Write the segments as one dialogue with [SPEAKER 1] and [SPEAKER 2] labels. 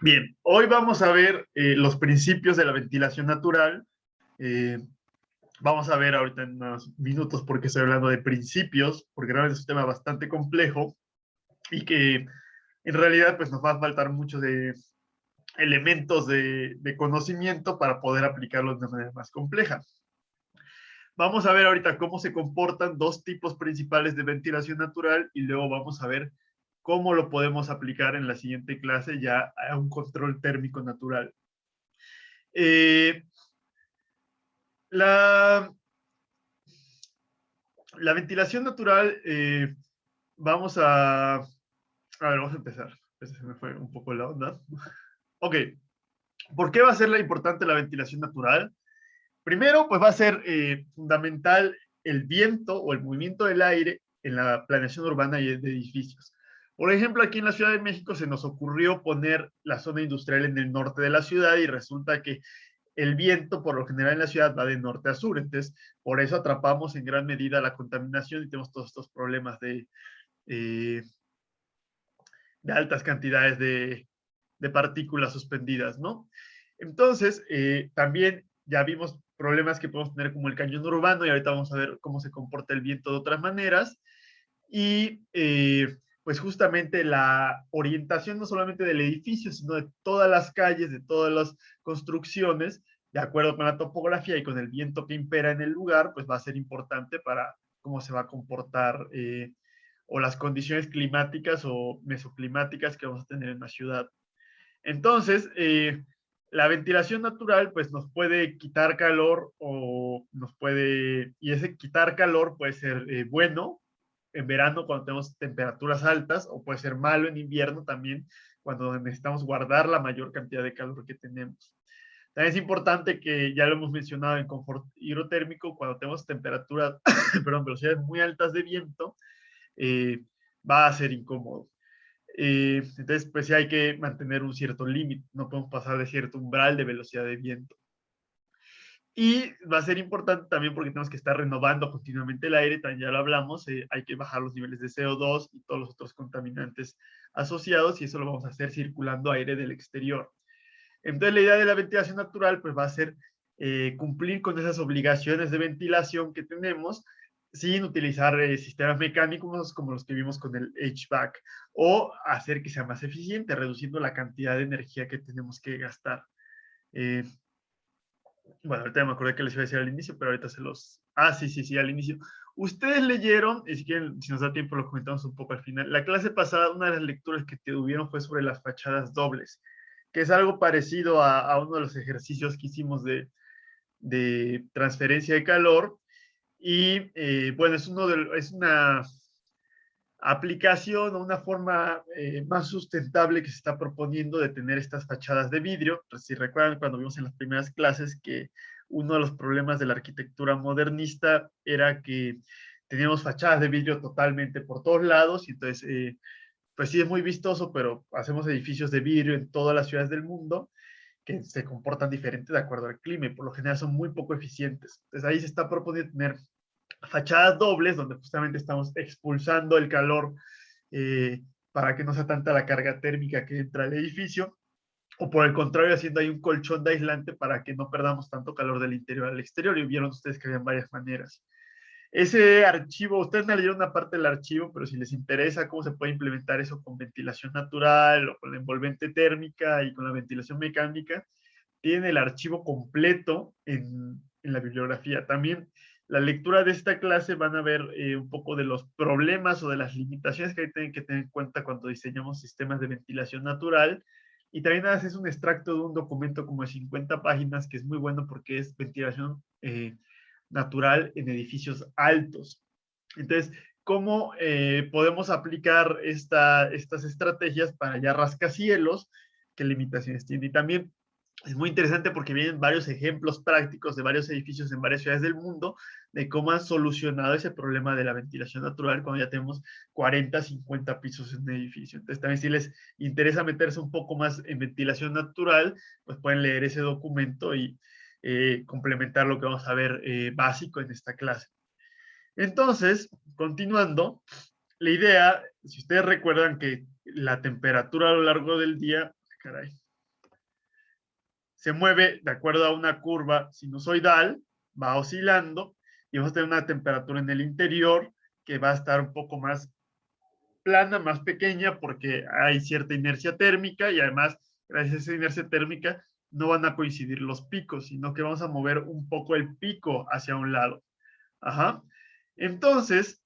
[SPEAKER 1] Bien, hoy vamos a ver los principios de la ventilación natural. Eh, Vamos a ver ahorita en unos minutos porque estoy hablando de principios, porque realmente es un tema bastante complejo y que en realidad pues nos va a faltar muchos de elementos de conocimiento para poder aplicarlos de manera más compleja. Vamos a ver ahorita cómo se comportan dos tipos principales de ventilación natural y luego vamos a ver cómo lo podemos aplicar en la siguiente clase ya a un control térmico natural. Eh, la, la ventilación natural, vamos a ver, vamos a empezar. Se me fue un poco la onda. Ok, ¿por qué va a ser importante la ventilación natural? Primero, pues va a ser fundamental el viento o el movimiento del aire en la planeación urbana y de edificios. Por ejemplo, aquí en la Ciudad de México se nos ocurrió poner la zona industrial en el norte de la ciudad y resulta que el viento por lo general en la ciudad va de norte a sur, entonces por eso atrapamos en gran medida la contaminación y tenemos todos estos problemas eh, de altas cantidades de partículas suspendidas, ¿no? Entonces, también ya vimos problemas que podemos tener como el cañón urbano y ahorita vamos a ver cómo se comporta el viento de otras maneras. Y pues justamente la orientación no solamente del edificio, sino de todas las calles, de todas las construcciones, de acuerdo con la topografía y con el viento que impera en el lugar, pues va a ser importante para cómo se va a comportar o las condiciones climáticas o mesoclimáticas que vamos a tener en la ciudad. Entonces, la ventilación natural pues nos puede quitar calor o nos puede, y ese quitar calor puede ser bueno en verano cuando tenemos temperaturas altas o puede ser malo en invierno también cuando necesitamos guardar la mayor cantidad de calor que tenemos. También es importante que ya lo hemos mencionado en confort hidrotérmico, cuando tenemos temperaturas, perdón, velocidades muy altas de viento, eh, va a ser incómodo. Entonces, pues sí hay que mantener un cierto límite, no podemos pasar de cierto umbral de velocidad de viento. Y va a ser importante también porque tenemos que estar renovando continuamente el aire, también ya lo hablamos, hay que bajar los niveles de CO2 y todos los otros contaminantes asociados y eso lo vamos a hacer circulando aire del exterior. Entonces la idea de la ventilación natural pues va a ser cumplir con esas obligaciones de ventilación que tenemos sin utilizar sistemas mecánicos como los que vimos con el HVAC o hacer que sea más eficiente, reduciendo la cantidad de energía que tenemos que gastar. Eh, bueno, ahorita me acordé que les iba a decir al inicio, pero ahorita se los... Ah, sí, sí, sí, al inicio. Ustedes leyeron, y si quieren, si nos da tiempo, lo comentamos un poco al final. La clase pasada, una de las lecturas que tuvieron fue sobre las fachadas dobles, que es algo parecido a uno de los ejercicios que hicimos de transferencia de calor. Y bueno, es una aplicación o una forma más sustentable que se está proponiendo de tener estas fachadas de vidrio. Pues, si recuerdan cuando vimos en las primeras clases que uno de los problemas de la arquitectura modernista era que teníamos fachadas de vidrio totalmente por todos lados y entonces pues sí es muy vistoso, pero hacemos edificios de vidrio en todas las ciudades del mundo que se comportan diferente de acuerdo al clima y por lo general son muy poco eficientes. Entonces ahí se está proponiendo tener fachadas dobles donde justamente estamos expulsando el calor eh, para que no sea tanta la carga térmica que entra al edificio, o por el contrario, haciendo ahí un colchón de aislante para que no perdamos tanto calor del interior al exterior. Y vieron ustedes que habían varias maneras. Ese archivo, ustedes me leyeron una parte del archivo, pero si les interesa cómo se puede implementar eso con ventilación natural o con la envolvente térmica y con la ventilación mecánica, tienen el archivo completo en la bibliografía. También la lectura de esta clase van a ver un poco de los problemas o de las limitaciones que hay que tener en cuenta cuando diseñamos sistemas de ventilación natural. Y también haces un extracto de un documento como de 50 páginas que es muy bueno porque es ventilación natural en edificios altos. Entonces, ¿cómo podemos aplicar estas estrategias para ya rascacielos? ¿Qué limitaciones tiene? Y también es muy interesante porque vienen varios ejemplos prácticos de varios edificios en varias ciudades del mundo de cómo han solucionado ese problema de la ventilación natural cuando ya tenemos 40, 50 pisos en un edificio. Entonces, también si les interesa meterse un poco más en ventilación natural, pues pueden leer ese documento y complementar lo que vamos a ver básico en esta clase. Entonces, continuando, la idea, si ustedes recuerdan que la temperatura a lo largo del día, caray, se mueve de acuerdo a una curva sinusoidal, va oscilando, y vamos a tener una temperatura en el interior que va a estar un poco más plana, más pequeña, porque hay cierta inercia térmica y además, gracias a esa inercia térmica, no van a coincidir los picos, sino que vamos a mover un poco el pico hacia un lado. Ajá. Entonces,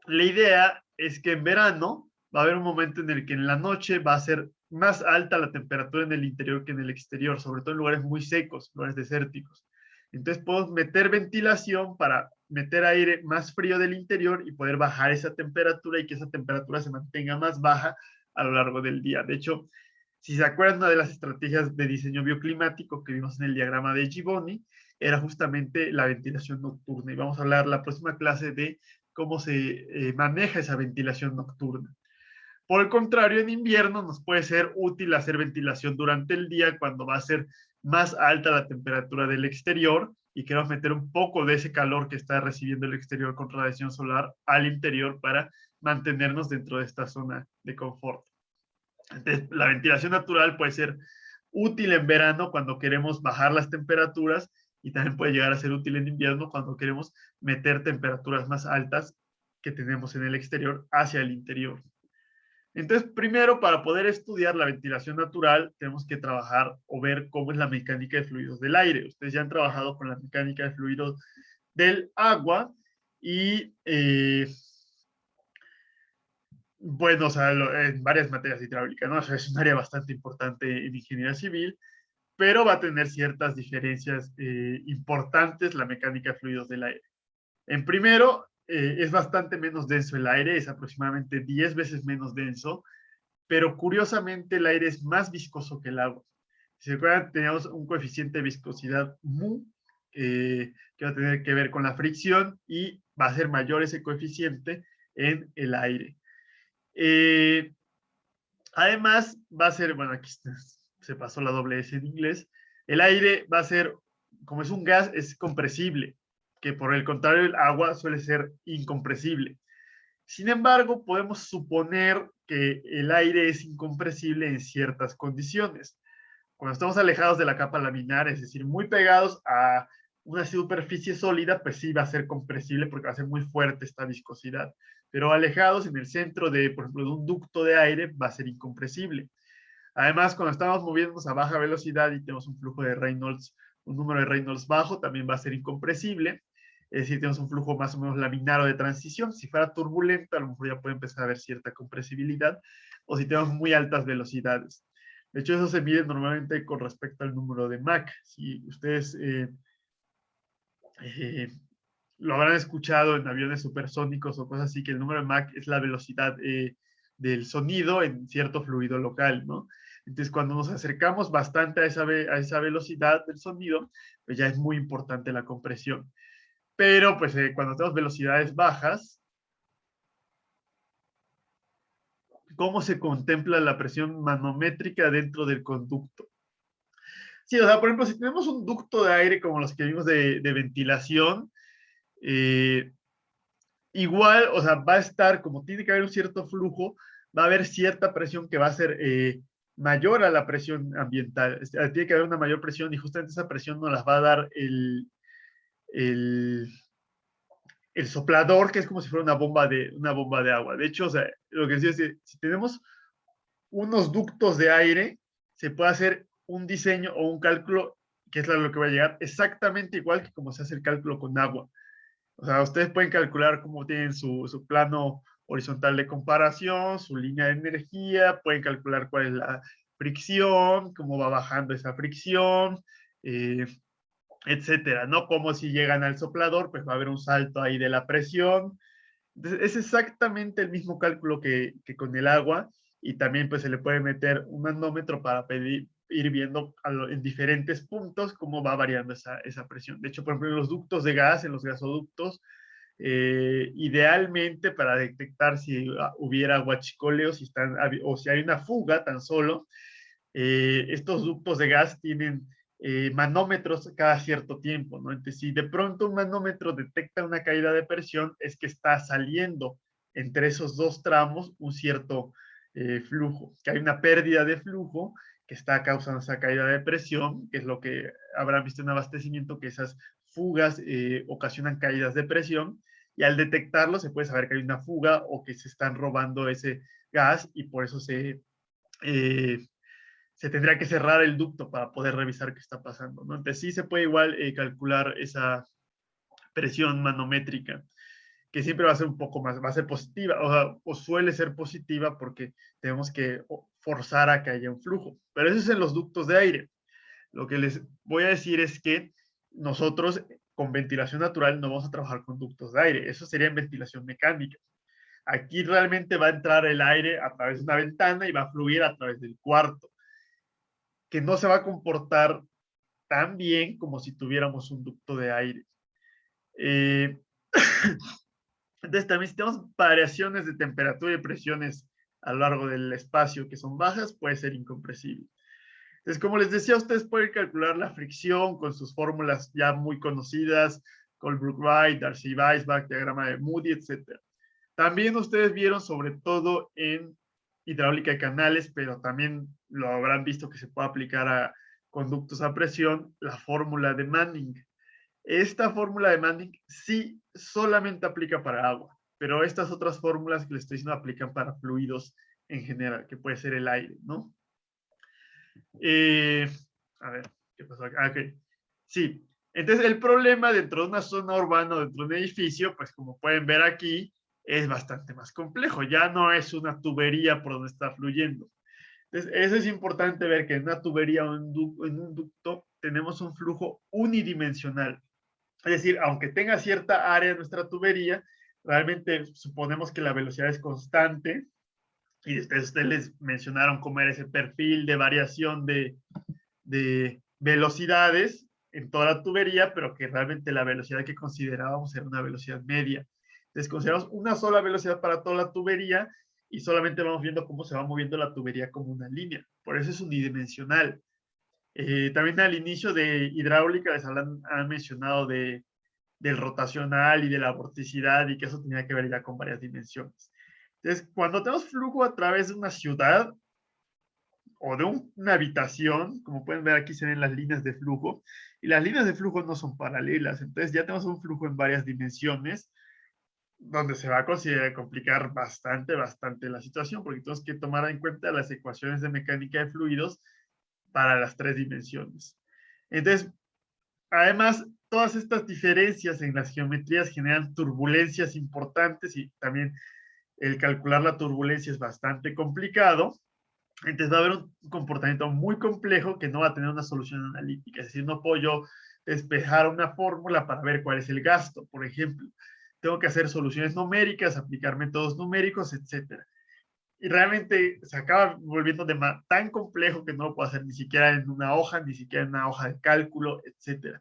[SPEAKER 1] la idea es que en verano va a haber un momento en el que en la noche va a ser más alta la temperatura en el interior que en el exterior, sobre todo en lugares muy secos, lugares desérticos. Entonces podemos meter ventilación para meter aire más frío del interior y poder bajar esa temperatura y que esa temperatura se mantenga más baja a lo largo del día. De hecho, si se acuerdan, una de las estrategias de diseño bioclimático que vimos en el diagrama de Gibboni era justamente la ventilación nocturna. Y vamos a hablar la próxima clase de cómo se maneja esa ventilación nocturna. Por el contrario, en invierno nos puede ser útil hacer ventilación durante el día cuando va a ser más alta la temperatura del exterior y queremos meter un poco de ese calor que está recibiendo el exterior con radiación solar al interior para mantenernos dentro de esta zona de confort. Entonces, la ventilación natural puede ser útil en verano cuando queremos bajar las temperaturas y también puede llegar a ser útil en invierno cuando queremos meter temperaturas más altas que tenemos en el exterior hacia el interior. Entonces, primero, para poder estudiar la ventilación natural, tenemos que trabajar o ver cómo es la mecánica de fluidos del aire. Ustedes ya han trabajado con la mecánica de fluidos del agua y bueno, o sea, en varias materias hidráulicas, ¿no? O sea, es un área bastante importante en ingeniería civil, pero va a tener ciertas diferencias importantes la mecánica de fluidos del aire. En primero, es bastante menos denso el aire, es aproximadamente 10 veces menos denso, pero curiosamente el aire es más viscoso que el agua. Si se acuerdan, teníamos un coeficiente de viscosidad mu, que va a tener que ver con la fricción y va a ser mayor ese coeficiente en el aire. Además, va a ser, bueno, aquí se pasó la doble S en inglés, el aire va a ser, como es un gas, es compresible, que por el contrario el agua suele ser incompresible. Sin embargo, podemos suponer que el aire es incompresible en ciertas condiciones. Cuando estamos alejados de la capa laminar, es decir, muy pegados a una superficie sólida, pues sí va a ser compresible porque va a ser muy fuerte esta viscosidad. Pero alejados en el centro de, por ejemplo, de un ducto de aire, va a ser incompresible. Además, cuando estamos moviéndonos a baja velocidad y tenemos un flujo de Reynolds, un número de Reynolds bajo, también va a ser incompresible. Es decir, tenemos un flujo más o menos laminar o de transición. Si fuera turbulento, a lo mejor ya puede empezar a haber cierta compresibilidad, o si tenemos muy altas velocidades. De hecho, eso se mide normalmente con respecto al número de Mach. Si ustedes eh, lo habrán escuchado en aviones supersónicos o cosas así, que el número de Mach es la velocidad del sonido en cierto fluido local, ¿no? Entonces, cuando nos acercamos bastante a esa velocidad del sonido, pues ya es muy importante la compresión. Pero, pues, cuando tenemos velocidades bajas, ¿cómo se contempla la presión manométrica dentro del conducto? Sí, o sea, por ejemplo, si tenemos un ducto de aire como los que vimos de ventilación, eh, igual, o sea, va a estar, como tiene que haber un cierto flujo, va a haber cierta presión que va a ser mayor a la presión ambiental. Tiene que haber una mayor presión y justamente esa presión nos la va a dar el, el soplador, que es como si fuera una bomba de agua. De hecho, o sea, lo que decía es que si tenemos unos ductos de aire, se puede hacer un diseño o un cálculo, que es lo que va a llegar, exactamente igual que como se hace el cálculo con agua. O sea, ustedes pueden calcular cómo tienen su plano horizontal de comparación, su línea de energía, pueden calcular cuál es la fricción, cómo va bajando esa fricción, etcétera, ¿no? Como si llegan al soplador, pues va a haber un salto ahí de la presión. Entonces, es exactamente el mismo cálculo que con el agua y también pues se le puede meter un manómetro para ir viendo en diferentes puntos cómo va variando esa presión. De hecho, por ejemplo, en los ductos de gas, en los gasoductos, idealmente para detectar si hubiera huachicoleo si o si hay una fuga tan solo, estos ductos de gas tienen manómetros cada cierto tiempo, ¿no? Entonces, si de pronto un manómetro detecta una caída de presión, es que está saliendo entre esos dos tramos un cierto flujo, que hay una pérdida de flujo que está causando esa caída de presión, que es lo que habrán visto en abastecimiento, que esas fugas ocasionan caídas de presión, y al detectarlo se puede saber que hay una fuga o que se están robando ese gas y por eso se tendría que cerrar el ducto para poder revisar qué está pasando, ¿no? Entonces sí se puede igual calcular esa presión manométrica, que siempre va a ser un poco más, va a ser positiva, o suele ser positiva porque tenemos que forzar a que haya un flujo. Pero eso es en los ductos de aire. Lo que les voy a decir es que nosotros con ventilación natural no vamos a trabajar con ductos de aire, eso sería en ventilación mecánica. Aquí realmente va a entrar el aire a través de una ventana y va a fluir a través del cuarto, que no se va a comportar tan bien como si tuviéramos un ducto de aire. Eh, entonces también si tenemos variaciones de temperatura y presiones a lo largo del espacio que son bajas, puede ser incompresible. Entonces, como les decía, ustedes pueden calcular la fricción con sus fórmulas ya muy conocidas, Colebrook-Wright, Darcy-Weisbach, diagrama de Moody, etc. También ustedes vieron sobre todo en hidráulica de canales, pero también lo habrán visto que se puede aplicar a conductos a presión, la fórmula de Manning. Esta fórmula de Manning sí solamente aplica para agua, pero estas otras fórmulas que les estoy diciendo aplican para fluidos en general, que puede ser el aire, ¿no? A ver, ¿qué pasó acá? Ah, okay. Sí, entonces el problema dentro de una zona urbana, dentro de un edificio, pues como pueden ver aquí, es bastante más complejo. Ya no es una tubería por donde está fluyendo. Entonces, eso es importante ver que en una tubería o en un ducto tenemos un flujo unidimensional. Es decir, aunque tenga cierta área de nuestra tubería, realmente suponemos que la velocidad es constante y después ustedes les mencionaron cómo era ese perfil de variación de velocidades en toda la tubería, pero que realmente la velocidad que considerábamos era una velocidad media. Entonces consideramos una sola velocidad para toda la tubería y solamente vamos viendo cómo se va moviendo la tubería como una línea. Por eso es unidimensional. También al inicio de hidráulica les han mencionado del rotacional y de la vorticidad y que eso tenía que ver ya con varias dimensiones. Entonces, cuando tenemos flujo a través de una ciudad o de una habitación, como pueden ver aquí se ven las líneas de flujo, y las líneas de flujo no son paralelas, entonces ya tenemos un flujo en varias dimensiones, donde se va a considerar complicar bastante la situación, porque tenemos que tomar en cuenta las ecuaciones de mecánica de fluidos para las tres dimensiones. Entonces, además, todas estas diferencias en las geometrías generan turbulencias importantes y también el calcular la turbulencia es bastante complicado. Entonces va a haber un comportamiento muy complejo que no va a tener una solución analítica. Es decir, no puedo yo despejar una fórmula para ver cuál es el gasto, por ejemplo. Tengo que hacer soluciones numéricas, aplicar métodos numéricos, etc. Y realmente se acaba volviendo tan complejo que no lo puedo hacer ni siquiera en una hoja, ni siquiera en una hoja de cálculo, etc.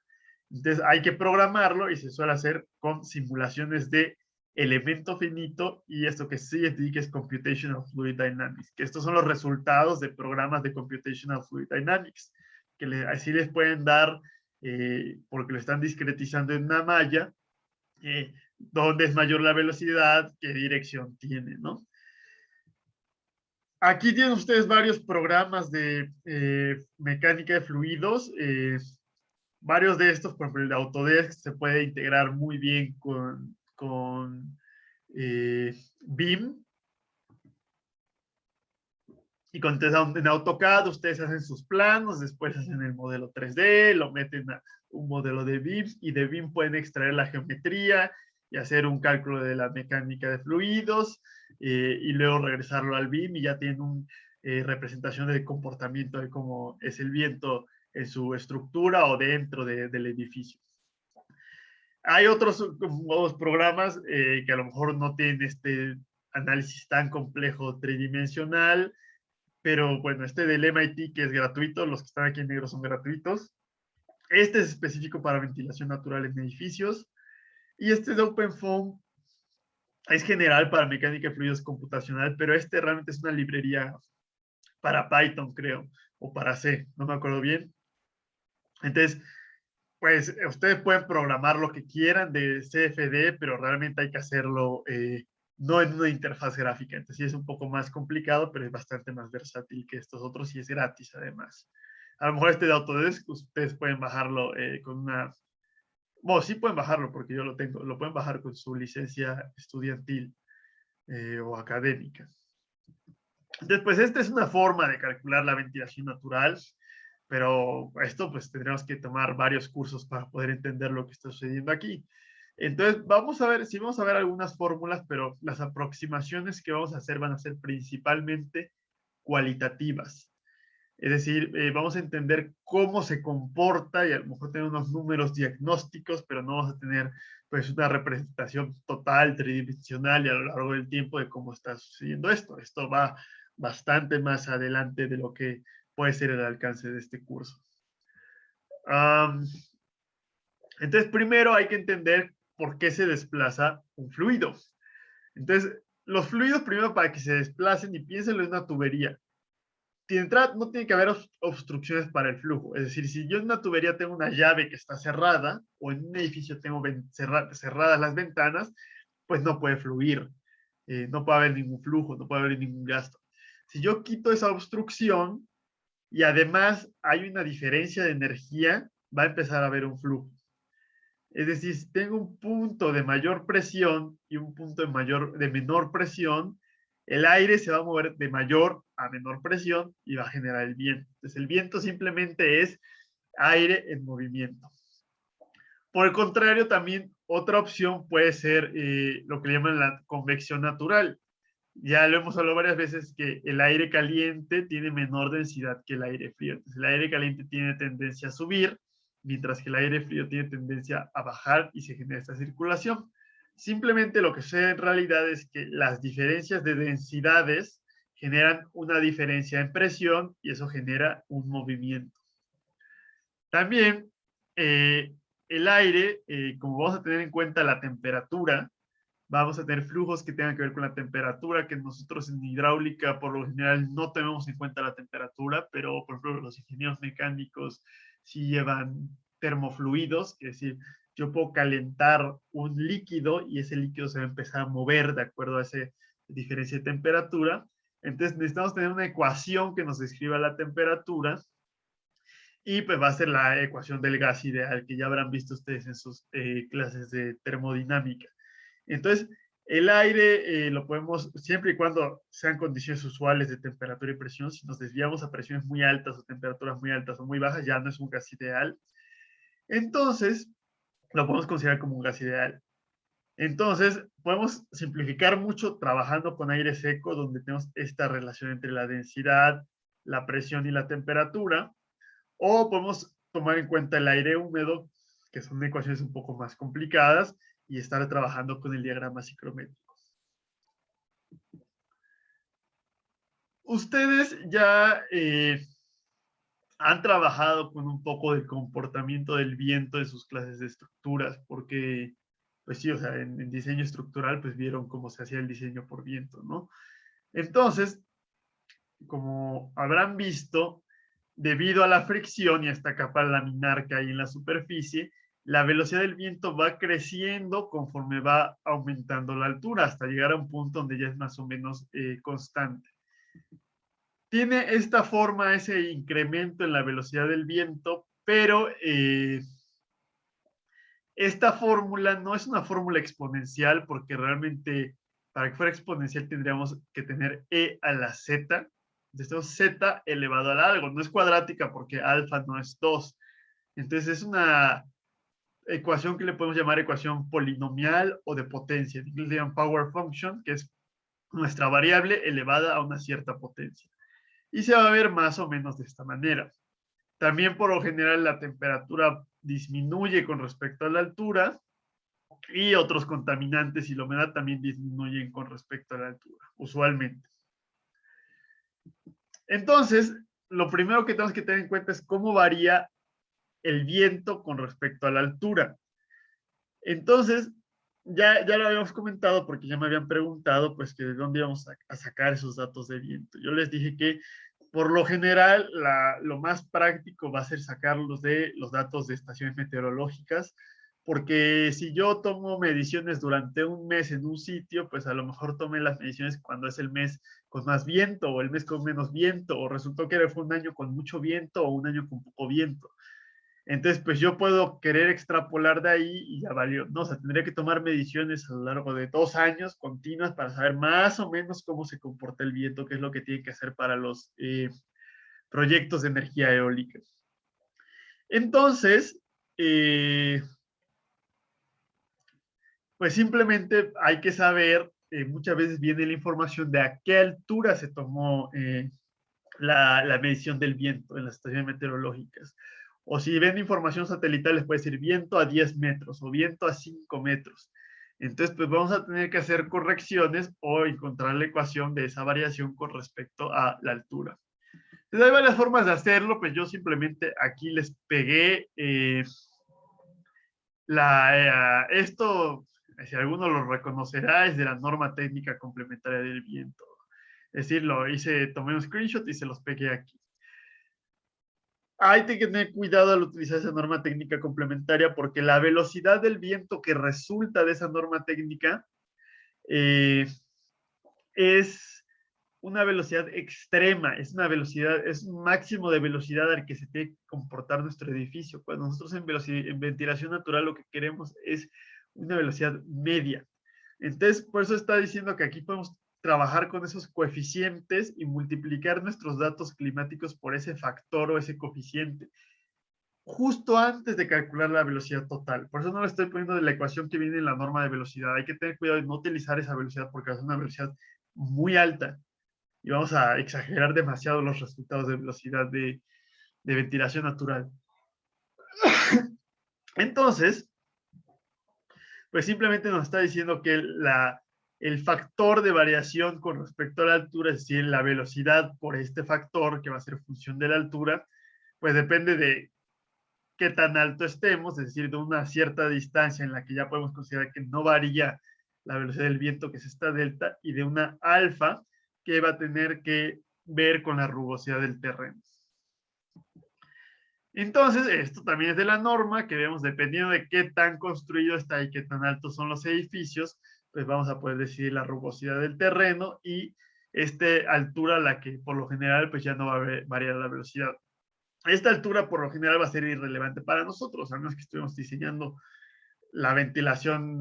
[SPEAKER 1] Entonces hay que programarlo y se suele hacer con simulaciones de elemento finito y esto que CFD, que es Computational Fluid Dynamics, que estos son los resultados de programas de Computational Fluid Dynamics, que así les pueden dar, porque lo están discretizando en una malla, dónde es mayor la velocidad, qué dirección tiene, ¿no? Aquí tienen ustedes varios programas de mecánica de fluidos. Varios de estos, por ejemplo, el de Autodesk se puede integrar muy bien con BIM. Y en AutoCAD ustedes hacen sus planos, después hacen el modelo 3D, lo meten a un modelo de BIM y de BIM pueden extraer la geometría y hacer un cálculo de la mecánica de fluidos y luego regresarlo al BIM y ya tienen una representación del comportamiento de cómo es el viento en su estructura o dentro del edificio. Hay otros programas que a lo mejor no tienen este análisis tan complejo tridimensional, pero bueno, este del MIT que es gratuito, los que están aquí en negro son gratuitos. Este es específico para ventilación natural en edificios. Y este de OpenFOAM es general para mecánica de fluidos computacional, pero este realmente es una librería para Python, creo, o para C, no me acuerdo bien. Entonces, pues ustedes pueden programar lo que quieran de CFD, pero realmente hay que hacerlo no en una interfaz gráfica. Entonces sí es un poco más complicado, pero es bastante más versátil que estos otros y es gratis además. A lo mejor este de Autodesk ustedes pueden bajarlo con una... Bueno, sí pueden bajarlo porque yo lo tengo. Lo pueden bajar con su licencia estudiantil o académica. Después, esta es una forma de calcular la ventilación natural, pero esto pues tendremos que tomar varios cursos para poder entender lo que está sucediendo aquí. Entonces, vamos a ver, sí vamos a ver algunas fórmulas, pero las aproximaciones que vamos a hacer van a ser principalmente cualitativas. Es decir, vamos a entender cómo se comporta y a lo mejor tener unos números diagnósticos, pero no vamos a tener pues una representación total, tridimensional y a lo largo del tiempo de cómo está sucediendo esto. Esto va bastante más adelante de lo que puede ser el alcance de este curso. Entonces, primero hay que entender por qué se desplaza un fluido. Entonces, los fluidos, primero para que se desplacen, y piénsenlo en una tubería. De entrada, no tiene que haber obstrucciones para el flujo. Es decir, si yo en una tubería tengo una llave que está cerrada, o en un edificio tengo cerradas las ventanas, pues no puede fluir. No puede haber ningún flujo, no puede haber ningún gasto. Si yo quito esa obstrucción y además hay una diferencia de energía, va a empezar a haber un flujo. Es decir, si tengo un punto de mayor presión y un punto de menor presión, el aire se va a mover de mayor a menor presión y va a generar el viento. Entonces, el viento simplemente es aire en movimiento. Por el contrario, también otra opción puede ser lo que le llaman la convección natural. Ya lo hemos hablado varias veces que el aire caliente tiene menor densidad que el aire frío. Entonces, el aire caliente tiene tendencia a subir, mientras que el aire frío tiene tendencia a bajar y se genera esta circulación. Simplemente lo que sucede en realidad es que las diferencias de densidades generan una diferencia en presión y eso genera un movimiento. También el aire, como vamos a tener en cuenta la temperatura, vamos a tener flujos que tengan que ver con la temperatura, que nosotros en hidráulica por lo general no tenemos en cuenta la temperatura, pero por ejemplo los ingenieros mecánicos sí llevan termofluidos, es decir, yo puedo calentar un líquido y ese líquido se va a empezar a mover de acuerdo a esa diferencia de temperatura. Entonces necesitamos tener una ecuación que nos describa la temperatura y pues va a ser la ecuación del gas ideal que ya habrán visto ustedes en sus clases de termodinámica. Entonces, el aire lo podemos, siempre y cuando sean condiciones usuales de temperatura y presión, si nos desviamos a presiones muy altas o temperaturas muy altas o muy bajas, ya no es un gas ideal. Entonces, lo podemos considerar como un gas ideal. Entonces, podemos simplificar mucho trabajando con aire seco, donde tenemos esta relación entre la densidad, la presión y la temperatura, o podemos tomar en cuenta el aire húmedo, que son ecuaciones un poco más complicadas, y estar trabajando con el diagrama psicométrico. Ustedes ya han trabajado con un poco del comportamiento del viento en sus clases de estructuras, porque, pues sí, o sea, en diseño estructural, pues vieron cómo se hacía el diseño por viento, ¿no? Entonces, como habrán visto, debido a la fricción y a esta capa laminar que hay en la superficie, la velocidad del viento va creciendo conforme va aumentando la altura hasta llegar a un punto donde ya es más o menos constante. Tiene esta forma ese incremento en la velocidad del viento, pero esta fórmula no es una fórmula exponencial porque realmente para que fuera exponencial tendríamos que tener e a la z. Entonces z elevado al algo. No es cuadrática porque alfa no es 2. Entonces es una ecuación que le podemos llamar ecuación polinomial o de potencia. En inglés le llaman power function, que es nuestra variable elevada a una cierta potencia. Y se va a ver más o menos de esta manera. También por lo general la temperatura disminuye con respecto a la altura y otros contaminantes y la humedad también disminuyen con respecto a la altura, usualmente. Entonces, lo primero que tenemos que tener en cuenta es cómo varía el viento con respecto a la altura. Entonces, ya lo habíamos comentado porque ya me habían preguntado pues que de dónde íbamos a sacar esos datos de viento. Yo les dije que por lo general lo más práctico va a ser sacarlos de los datos de estaciones meteorológicas porque si yo tomo mediciones durante un mes en un sitio, pues a lo mejor tomé las mediciones cuando es el mes con más viento o el mes con menos viento, o resultó que fue un año con mucho viento o un año con poco viento. Entonces, pues yo puedo querer extrapolar de ahí y ya valió. No, o sea, tendría que tomar mediciones a lo largo de 2 años continuas para saber más o menos cómo se comporta el viento, qué es lo que tiene que hacer para los proyectos de energía eólica. Entonces, pues simplemente hay que saber, muchas veces viene la información de a qué altura se tomó la medición del viento en las estaciones meteorológicas. O si ven información satelital, les puede decir viento a 10 metros o viento a 5 metros. Entonces, pues vamos a tener que hacer correcciones o encontrar la ecuación de esa variación con respecto a la altura. Entonces, hay varias formas de hacerlo, pues yo simplemente aquí les pegué esto, si alguno lo reconocerá, es de la norma técnica complementaria del viento. Es decir, tomé un screenshot y se los pegué aquí. Hay que tener cuidado al utilizar esa norma técnica complementaria porque la velocidad del viento que resulta de esa norma técnica es una velocidad extrema, es un máximo de velocidad al que se tiene que comportar nuestro edificio. Cuando nosotros en ventilación natural lo que queremos es una velocidad media. Entonces, por eso está diciendo que aquí podemos trabajar con esos coeficientes y multiplicar nuestros datos climáticos por ese factor o ese coeficiente, justo antes de calcular la velocidad total. Por eso no le estoy poniendo de la ecuación que viene en la norma de velocidad. Hay que tener cuidado de no utilizar esa velocidad porque es una velocidad muy alta y vamos a exagerar demasiado los resultados de velocidad de ventilación natural. Entonces, pues simplemente nos está diciendo que el factor de variación con respecto a la altura, es decir, la velocidad por este factor, que va a ser función de la altura, pues depende de qué tan alto estemos, es decir, de una cierta distancia en la que ya podemos considerar que no varía la velocidad del viento, que es esta delta, y de una alfa, que va a tener que ver con la rugosidad del terreno. Entonces, esto también es de la norma, que vemos, dependiendo de qué tan construido está y qué tan altos son los edificios, pues vamos a poder decidir la rugosidad del terreno y esta altura, la que por lo general pues ya no va a variar la velocidad. Esta altura por lo general va a ser irrelevante para nosotros, a menos que estemos diseñando la ventilación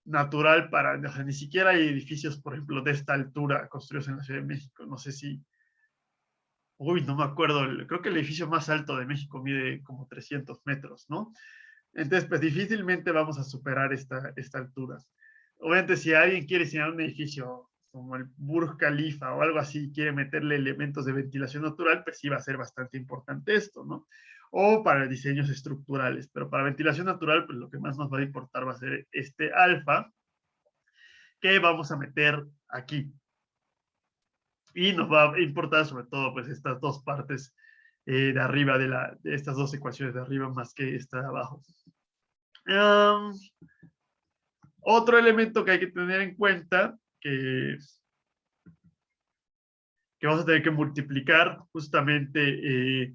[SPEAKER 1] natural para, o sea, ni siquiera hay edificios, por ejemplo, de esta altura construidos en la Ciudad de México. No sé si, no me acuerdo, creo que el edificio más alto de México mide como 300 metros, ¿no? Entonces, pues difícilmente vamos a superar esta altura. Obviamente, si alguien quiere diseñar un edificio como el Burj Khalifa o algo así, quiere meterle elementos de ventilación natural, pues sí va a ser bastante importante esto, ¿no? O para diseños estructurales, pero para ventilación natural, pues lo que más nos va a importar va a ser este alfa que vamos a meter aquí. Y nos va a importar sobre todo pues estas dos partes de arriba de estas dos ecuaciones de arriba más que esta de abajo. Otro elemento que hay que tener en cuenta que vamos a tener que multiplicar justamente,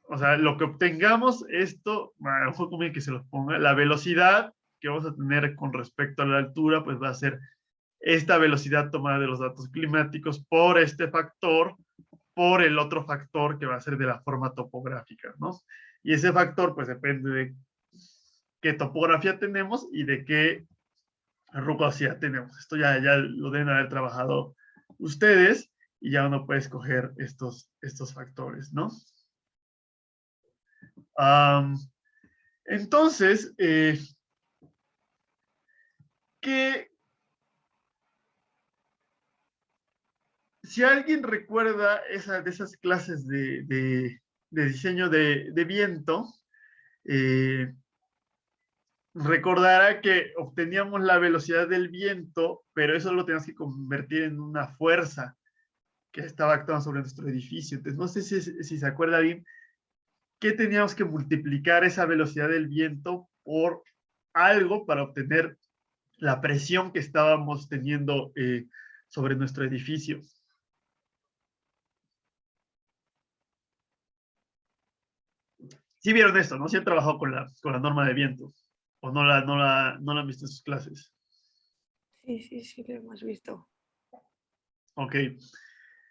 [SPEAKER 1] o sea, lo que obtengamos esto, ojo como que se los ponga, la velocidad que vamos a tener con respecto a la altura, pues va a ser esta velocidad tomada de los datos climáticos por este factor, por el otro factor que va a ser de la forma topográfica, ¿no? Y ese factor, pues depende de qué topografía tenemos y de qué rugosidad tenemos. Esto ya lo deben haber trabajado ustedes y ya uno puede escoger estos factores, ¿no? Entonces, si alguien recuerda de esas clases de diseño de viento, recordará que obteníamos la velocidad del viento, pero eso lo teníamos que convertir en una fuerza que estaba actuando sobre nuestro edificio. Entonces, no sé si se acuerda bien, que teníamos que multiplicar esa velocidad del viento por algo para obtener la presión que estábamos teniendo sobre nuestro edificio. Sí vieron esto, ¿no? Sí han trabajado con la norma de viento. ¿O no la han visto en sus clases?
[SPEAKER 2] Sí, lo hemos visto.
[SPEAKER 1] Ok.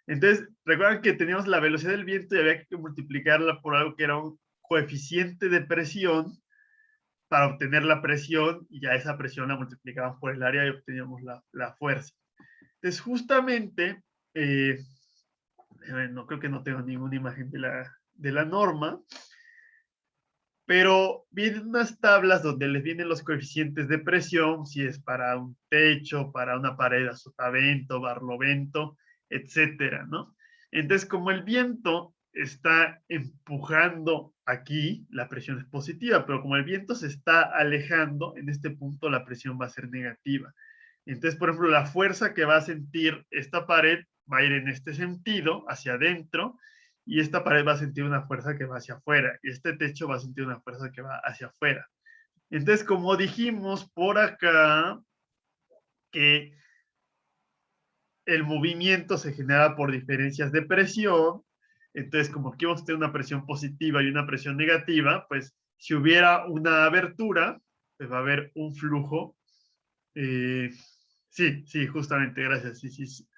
[SPEAKER 1] Entonces, recuerdan que teníamos la velocidad del viento y había que multiplicarla por algo que era un coeficiente de presión para obtener la presión, y ya esa presión la multiplicábamos por el área y obteníamos la fuerza. Entonces, justamente, eh, no creo que no tengo ninguna imagen de la norma, pero vienen unas tablas donde les vienen los coeficientes de presión, si es para un techo, para una pared a sotavento, barlovento, etcétera, ¿no? Entonces, como el viento está empujando aquí, la presión es positiva, pero como el viento se está alejando, en este punto la presión va a ser negativa. Entonces, por ejemplo, la fuerza que va a sentir esta pared va a ir en este sentido, hacia adentro, y esta pared va a sentir una fuerza que va hacia afuera, y este techo va a sentir una fuerza que va hacia afuera. Entonces, como dijimos por acá, que el movimiento se genera por diferencias de presión, entonces como aquí vamos a tener una presión positiva y una presión negativa, pues si hubiera una abertura, pues va a haber un flujo. Sí, justamente, gracias.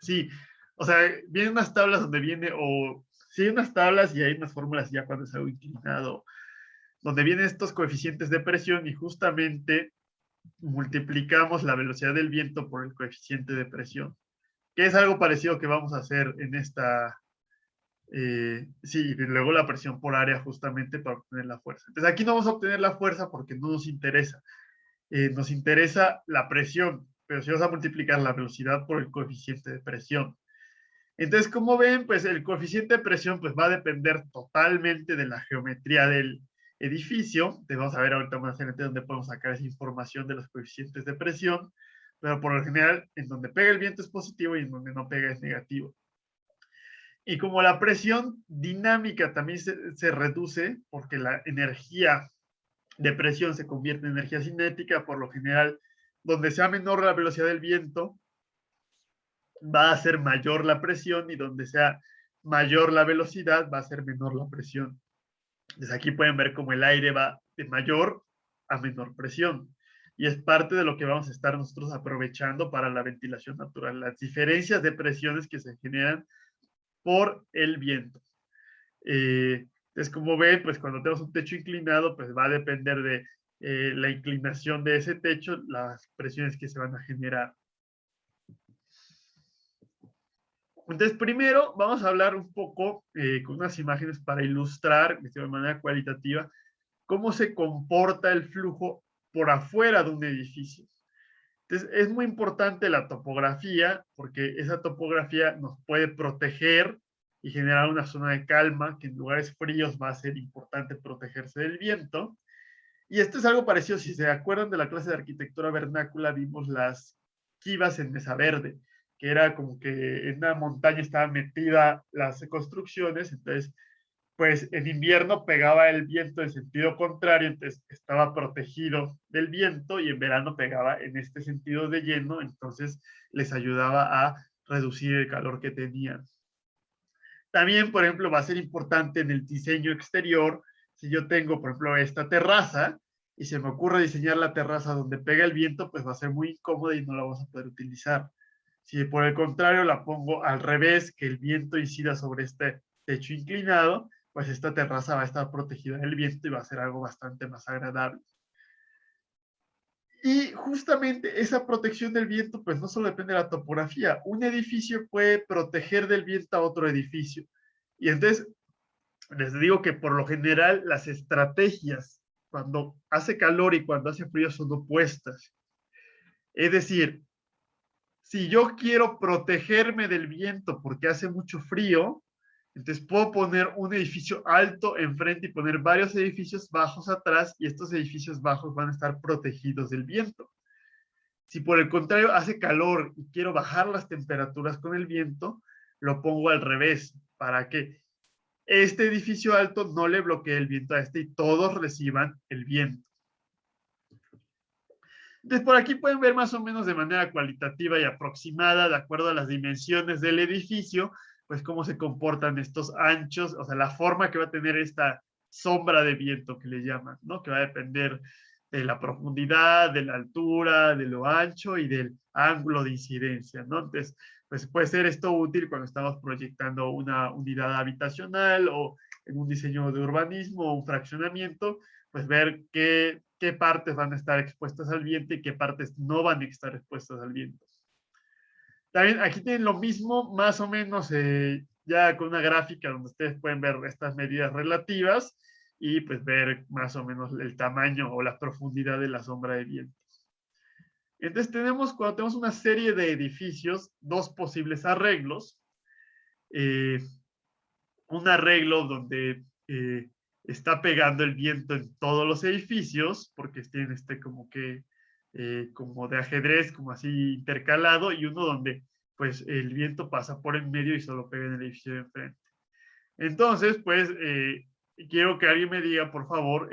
[SPEAKER 1] Sí. O sea, vienen unas tablas donde viene, o sí, hay unas tablas y hay unas fórmulas ya cuando es algo inclinado, donde vienen estos coeficientes de presión y justamente multiplicamos la velocidad del viento por el coeficiente de presión, que es algo parecido que vamos a hacer en esta, sí, y luego la presión por área justamente para obtener la fuerza. Entonces aquí no vamos a obtener la fuerza porque no nos interesa la presión, pero si vamos a multiplicar la velocidad por el coeficiente de presión. Entonces, como ven, pues el coeficiente de presión pues, va a depender totalmente de la geometría del edificio. Te vamos a ver ahorita más adelante donde podemos sacar esa información de los coeficientes de presión, pero por lo general, en donde pega el viento es positivo y en donde no pega es negativo. Y como la presión dinámica también se reduce, porque la energía de presión se convierte en energía cinética, por lo general, donde sea menor la velocidad del viento, va a ser mayor la presión, y donde sea mayor la velocidad, va a ser menor la presión. Entonces aquí pueden ver cómo el aire va de mayor a menor presión. Y es parte de lo que vamos a estar nosotros aprovechando para la ventilación natural, las diferencias de presiones que se generan por el viento. Entonces, como ven, pues cuando tenemos un techo inclinado, pues va a depender de la inclinación de ese techo, las presiones que se van a generar. Entonces, primero vamos a hablar un poco con unas imágenes para ilustrar de manera cualitativa cómo se comporta el flujo por afuera de un edificio. Entonces, es muy importante la topografía, porque esa topografía nos puede proteger y generar una zona de calma, que en lugares fríos va a ser importante protegerse del viento. Y esto es algo parecido, si se acuerdan de la clase de arquitectura vernácula, vimos las quivas en Mesa Verde, que era como que en una montaña estaban metidas las construcciones, entonces pues en invierno pegaba el viento en sentido contrario, entonces estaba protegido del viento, y en verano pegaba en este sentido de lleno, entonces les ayudaba a reducir el calor que tenían. También, por ejemplo, va a ser importante en el diseño exterior, si yo tengo, por ejemplo, esta terraza, y se me ocurre diseñar la terraza donde pega el viento, pues va a ser muy incómoda y no la vamos a poder utilizar. Si por el contrario la pongo al revés, que el viento incida sobre este techo inclinado, pues esta terraza va a estar protegida del viento y va a ser algo bastante más agradable. Y justamente esa protección del viento, pues no solo depende de la topografía. Un edificio puede proteger del viento a otro edificio. Y entonces, les digo que por lo general las estrategias cuando hace calor y cuando hace frío son opuestas. Es decir, si yo quiero protegerme del viento porque hace mucho frío, entonces puedo poner un edificio alto enfrente y poner varios edificios bajos atrás, y estos edificios bajos van a estar protegidos del viento. Si por el contrario hace calor y quiero bajar las temperaturas con el viento, lo pongo al revés, para que este edificio alto no le bloquee el viento a este y todos reciban el viento. Entonces, por aquí pueden ver más o menos de manera cualitativa y aproximada, de acuerdo a las dimensiones del edificio, pues cómo se comportan estos anchos, o sea, la forma que va a tener esta sombra de viento que le llaman, ¿no? Que va a depender de la profundidad, de la altura, de lo ancho y del ángulo de incidencia, ¿no? Entonces, pues puede ser esto útil cuando estamos proyectando una unidad habitacional o en un diseño de urbanismo o un fraccionamiento, pues ver qué partes van a estar expuestas al viento y qué partes no van a estar expuestas al viento. También aquí tienen lo mismo, más o menos ya con una gráfica donde ustedes pueden ver estas medidas relativas y pues ver más o menos el tamaño o la profundidad de la sombra de viento. Entonces cuando tenemos una serie de edificios, dos posibles arreglos. Un arreglo donde está pegando el viento en todos los edificios, porque tienen como de ajedrez, como así intercalado, y uno donde pues el viento pasa por en medio y solo pega en el edificio de enfrente. Entonces, pues, quiero que alguien me diga, por favor,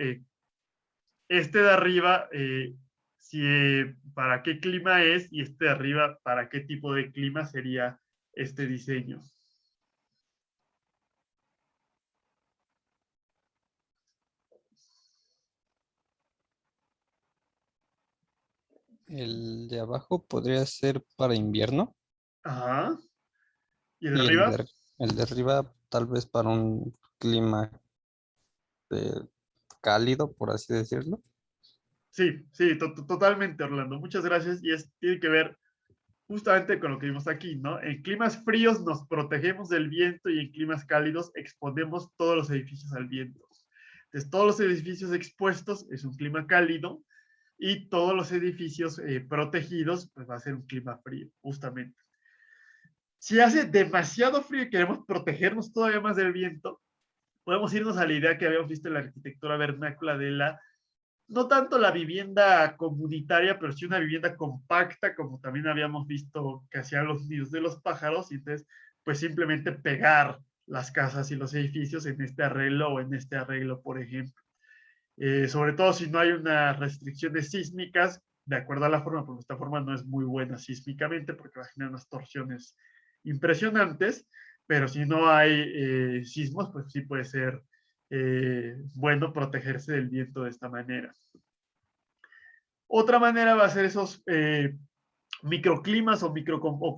[SPEAKER 1] este de arriba, para qué clima es, y este de arriba, para qué tipo de clima sería este diseño.
[SPEAKER 3] El de abajo podría ser para invierno
[SPEAKER 1] Ajá. ¿Y el de
[SPEAKER 3] y
[SPEAKER 1] arriba?
[SPEAKER 3] el de arriba tal vez para un clima cálido, por así decirlo.
[SPEAKER 1] Sí, sí, totalmente, Orlando. Muchas gracias. Y tiene que ver justamente con lo que vimos aquí, ¿no? En climas fríos nos protegemos del viento y en climas cálidos exponemos todos los edificios al viento. Entonces, todos los edificios expuestos es un clima cálido y todos los edificios protegidos, pues va a ser un clima frío, justamente. Si hace demasiado frío y queremos protegernos todavía más del viento, podemos irnos a la idea que habíamos visto en la arquitectura vernácula de no tanto la vivienda comunitaria, pero sí una vivienda compacta, como también habíamos visto que hacían los nidos de los pájaros, y entonces, pues simplemente pegar las casas y los edificios en este arreglo o en este arreglo, por ejemplo. Sobre todo si no hay unas restricciones sísmicas, de acuerdo a la forma, porque esta forma no es muy buena sísmicamente, porque va a generar unas torsiones impresionantes, pero si no hay sismos, pues sí puede ser bueno protegerse del viento de esta manera. Otra manera va a ser esos microclimas o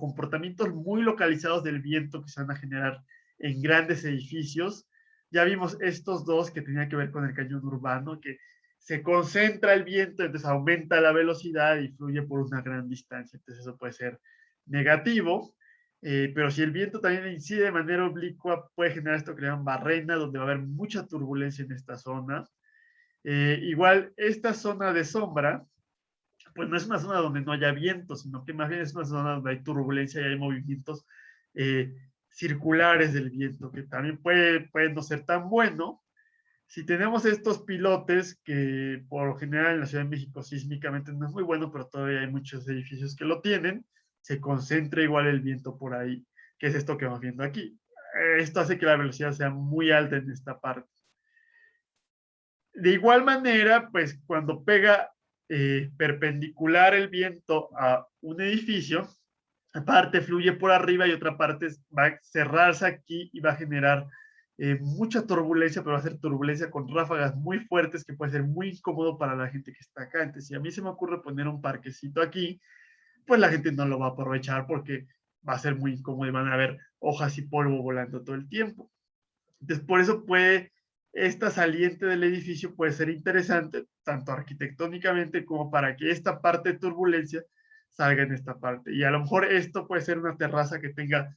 [SPEAKER 1] comportamientos muy localizados del viento que se van a generar en grandes edificios. Ya vimos estos dos que tenían que ver con el cañón urbano, que se concentra el viento, entonces aumenta la velocidad y fluye por una gran distancia. Entonces eso puede ser negativo. Pero si el viento también incide de manera oblicua, puede generar esto que llaman barrena, donde va a haber mucha turbulencia en esta zona. Igual, esta zona de sombra, pues no es una zona donde no haya viento, sino que más bien es una zona donde hay turbulencia y hay movimientos circulares del viento, que también puede no ser tan bueno. Si tenemos estos pilotes, que por lo general en la Ciudad de México sísmicamente no es muy bueno, pero todavía hay muchos edificios que lo tienen, se concentra igual el viento por ahí, que es esto que vamos viendo aquí. Esto hace que la velocidad sea muy alta en esta parte. De igual manera, pues cuando pega perpendicular el viento a un edificio, parte fluye por arriba y otra parte va a cerrarse aquí y va a generar mucha turbulencia, pero va a ser turbulencia con ráfagas muy fuertes que puede ser muy incómodo para la gente que está acá. Entonces, si a mí se me ocurre poner un parquecito aquí, pues la gente no lo va a aprovechar porque va a ser muy incómodo y van a haber hojas y polvo volando todo el tiempo. Entonces, por eso esta saliente del edificio puede ser interesante, tanto arquitectónicamente como para que esta parte de turbulencia salga en esta parte. Y a lo mejor esto puede ser una terraza que tenga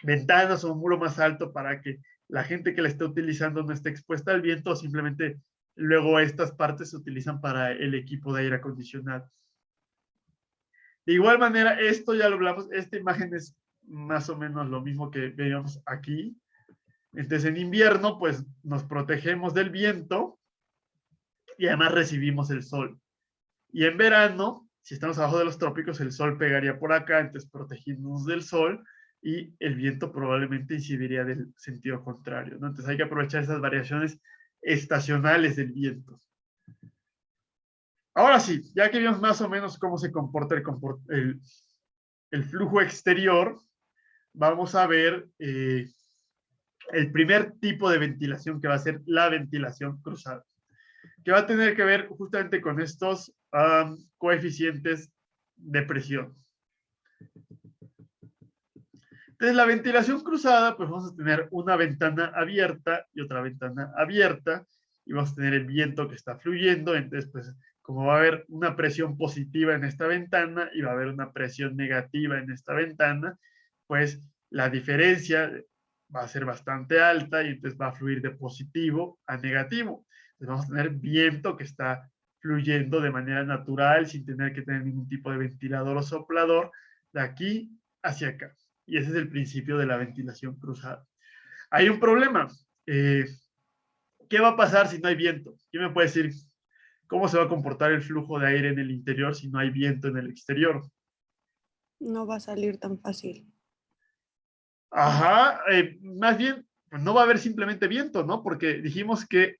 [SPEAKER 1] ventanas o un muro más alto para que la gente que la esté utilizando no esté expuesta al viento, o simplemente luego estas partes se utilizan para el equipo de aire acondicionado. De igual manera, esto ya lo hablamos, esta imagen es más o menos lo mismo que veíamos aquí. Entonces, en invierno, pues nos protegemos del viento y además recibimos el sol. Y en verano, si estamos abajo de los trópicos, el sol pegaría por acá, entonces protegiéndonos del sol y el viento probablemente incidiría del sentido contrario, ¿no? Entonces hay que aprovechar esas variaciones estacionales del viento. Ahora sí, ya que vimos más o menos cómo se comporta el flujo exterior, vamos a ver el primer tipo de ventilación que va a ser la ventilación cruzada, que va a tener que ver justamente con estos coeficientes de presión. Entonces, la ventilación cruzada, pues vamos a tener una ventana abierta y otra ventana abierta, y vamos a tener el viento que está fluyendo. Entonces, pues, como va a haber una presión positiva en esta ventana y va a haber una presión negativa en esta ventana, pues la diferencia va a ser bastante alta y entonces va a fluir de positivo a negativo. Entonces, vamos a tener viento que está fluyendo de manera natural, sin tener que tener ningún tipo de ventilador o soplador, de aquí hacia acá. Y ese es el principio de la ventilación cruzada. Hay un problema. ¿Qué va a pasar si no hay viento? ¿Quién me puede decir cómo se va a comportar el flujo de aire en el interior si no hay viento en el exterior?
[SPEAKER 2] No va a salir tan fácil.
[SPEAKER 1] Ajá, más bien, pues no va a haber simplemente viento, ¿no? Porque dijimos que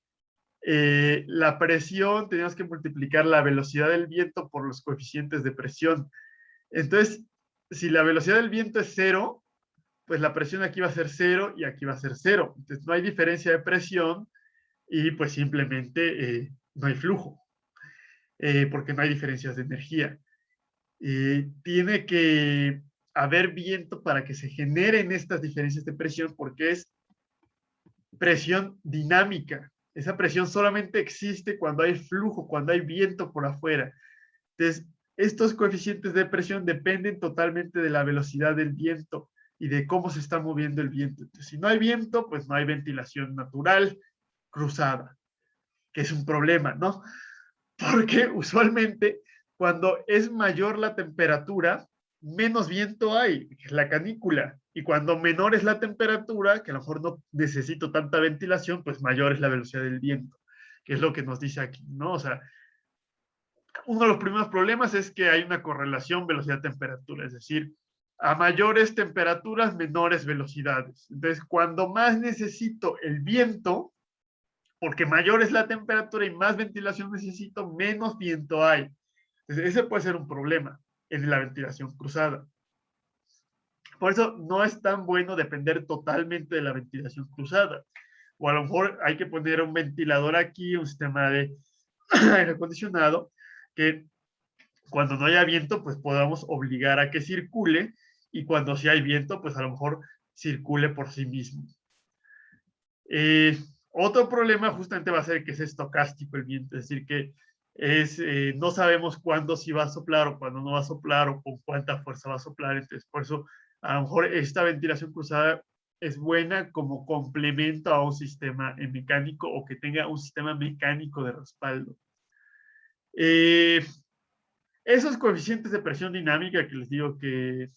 [SPEAKER 1] la presión, teníamos que multiplicar la velocidad del viento por los coeficientes de presión. Entonces, si la velocidad del viento es cero, pues la presión aquí va a ser cero y aquí va a ser cero. Entonces no hay diferencia de presión y pues simplemente no hay flujo, porque no hay diferencias de energía. Tiene que haber viento para que se generen estas diferencias de presión, porque es presión dinámica. Esa presión solamente existe cuando hay flujo, cuando hay viento por afuera. Entonces, estos coeficientes de presión dependen totalmente de la velocidad del viento y de cómo se está moviendo el viento. Entonces, si no hay viento, pues no hay ventilación natural cruzada, que es un problema, ¿no? Porque usualmente cuando es mayor la temperatura, menos viento hay, que es la canícula. Y cuando menor es la temperatura, que a lo mejor no necesito tanta ventilación, pues mayor es la velocidad del viento, que es lo que nos dice aquí, ¿no? O sea, uno de los primeros problemas es que hay una correlación velocidad-temperatura, es decir, a mayores temperaturas, menores velocidades. Entonces, cuando más necesito el viento, porque mayor es la temperatura y más ventilación necesito, menos viento hay. Entonces, ese puede ser un problema en la ventilación cruzada. Por eso no es tan bueno depender totalmente de la ventilación cruzada. O a lo mejor hay que poner un ventilador aquí, un sistema de aire acondicionado, que cuando no haya viento, pues podamos obligar a que circule, y cuando sí hay viento, pues a lo mejor circule por sí mismo. Otro problema justamente va a ser que es estocástico el viento, es decir, que no sabemos cuándo sí va a soplar o cuándo no va a soplar o con cuánta fuerza va a soplar. Entonces, por eso a lo mejor esta ventilación cruzada es buena como complemento a un sistema mecánico, o que tenga un sistema mecánico de respaldo. Esos coeficientes de presión dinámica que les digo, que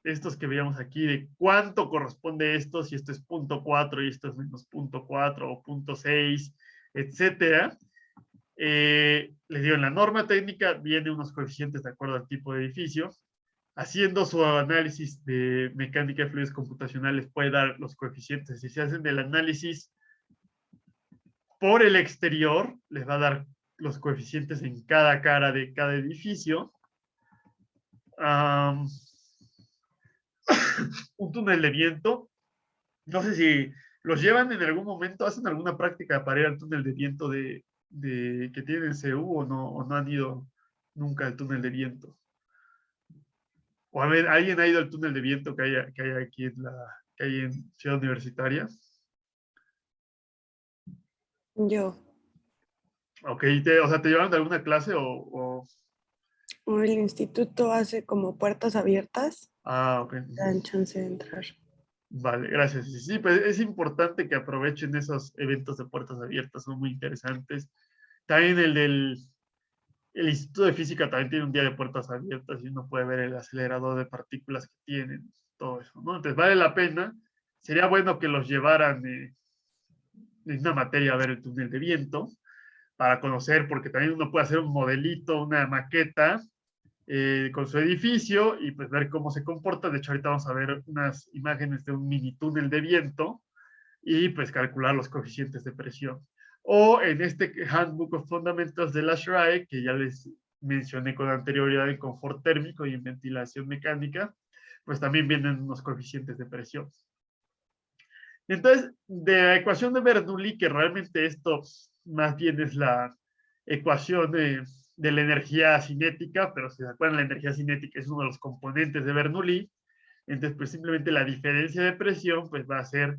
[SPEAKER 1] estos que veíamos aquí, de cuánto corresponde esto, si esto es 0.4 y esto es menos 0.4 o 0.6, etcétera. Les digo, en la norma técnica vienen unos coeficientes de acuerdo al tipo de edificio. Haciendo su análisis de mecánica de fluidos computacionales puede dar los coeficientes. Si se hacen el análisis por el exterior, les va a dar los coeficientes en cada cara de cada edificio. Un túnel de viento, no sé si los llevan en algún momento, hacen alguna práctica para ir al túnel de viento que tienen CU, o no han ido nunca al túnel de viento. O a ver, ¿alguien ha ido al túnel de viento que hay aquí que hay en Ciudad Universitaria?
[SPEAKER 2] Yo.
[SPEAKER 1] Ok, o sea, ¿te llevaron de alguna clase o...
[SPEAKER 2] El instituto hace como puertas abiertas,
[SPEAKER 1] Ah, ok.
[SPEAKER 2] dan chance de entrar.
[SPEAKER 1] Vale, gracias. Sí, pues es importante que aprovechen esos eventos de puertas abiertas, son muy interesantes. También el Instituto de Física también tiene un día de puertas abiertas y uno puede ver el acelerador de partículas que tienen, todo eso, ¿no? Entonces vale la pena. Sería bueno que los llevaran en una materia a ver el túnel de viento, para conocer, porque también uno puede hacer un modelito, una maqueta con su edificio, y pues ver cómo se comporta. De hecho, ahorita vamos a ver unas imágenes de un mini túnel de viento y pues calcular los coeficientes de presión. O en este Handbook of Fundamentals de la SRAE, que ya les mencioné con anterioridad en confort térmico y en ventilación mecánica, pues también vienen unos coeficientes de presión. Entonces, de la ecuación de Bernoulli, que realmente esto más bien es la ecuación de la energía cinética, pero si se acuerdan, la energía cinética es uno de los componentes de Bernoulli. Entonces, pues simplemente la diferencia de presión pues va a ser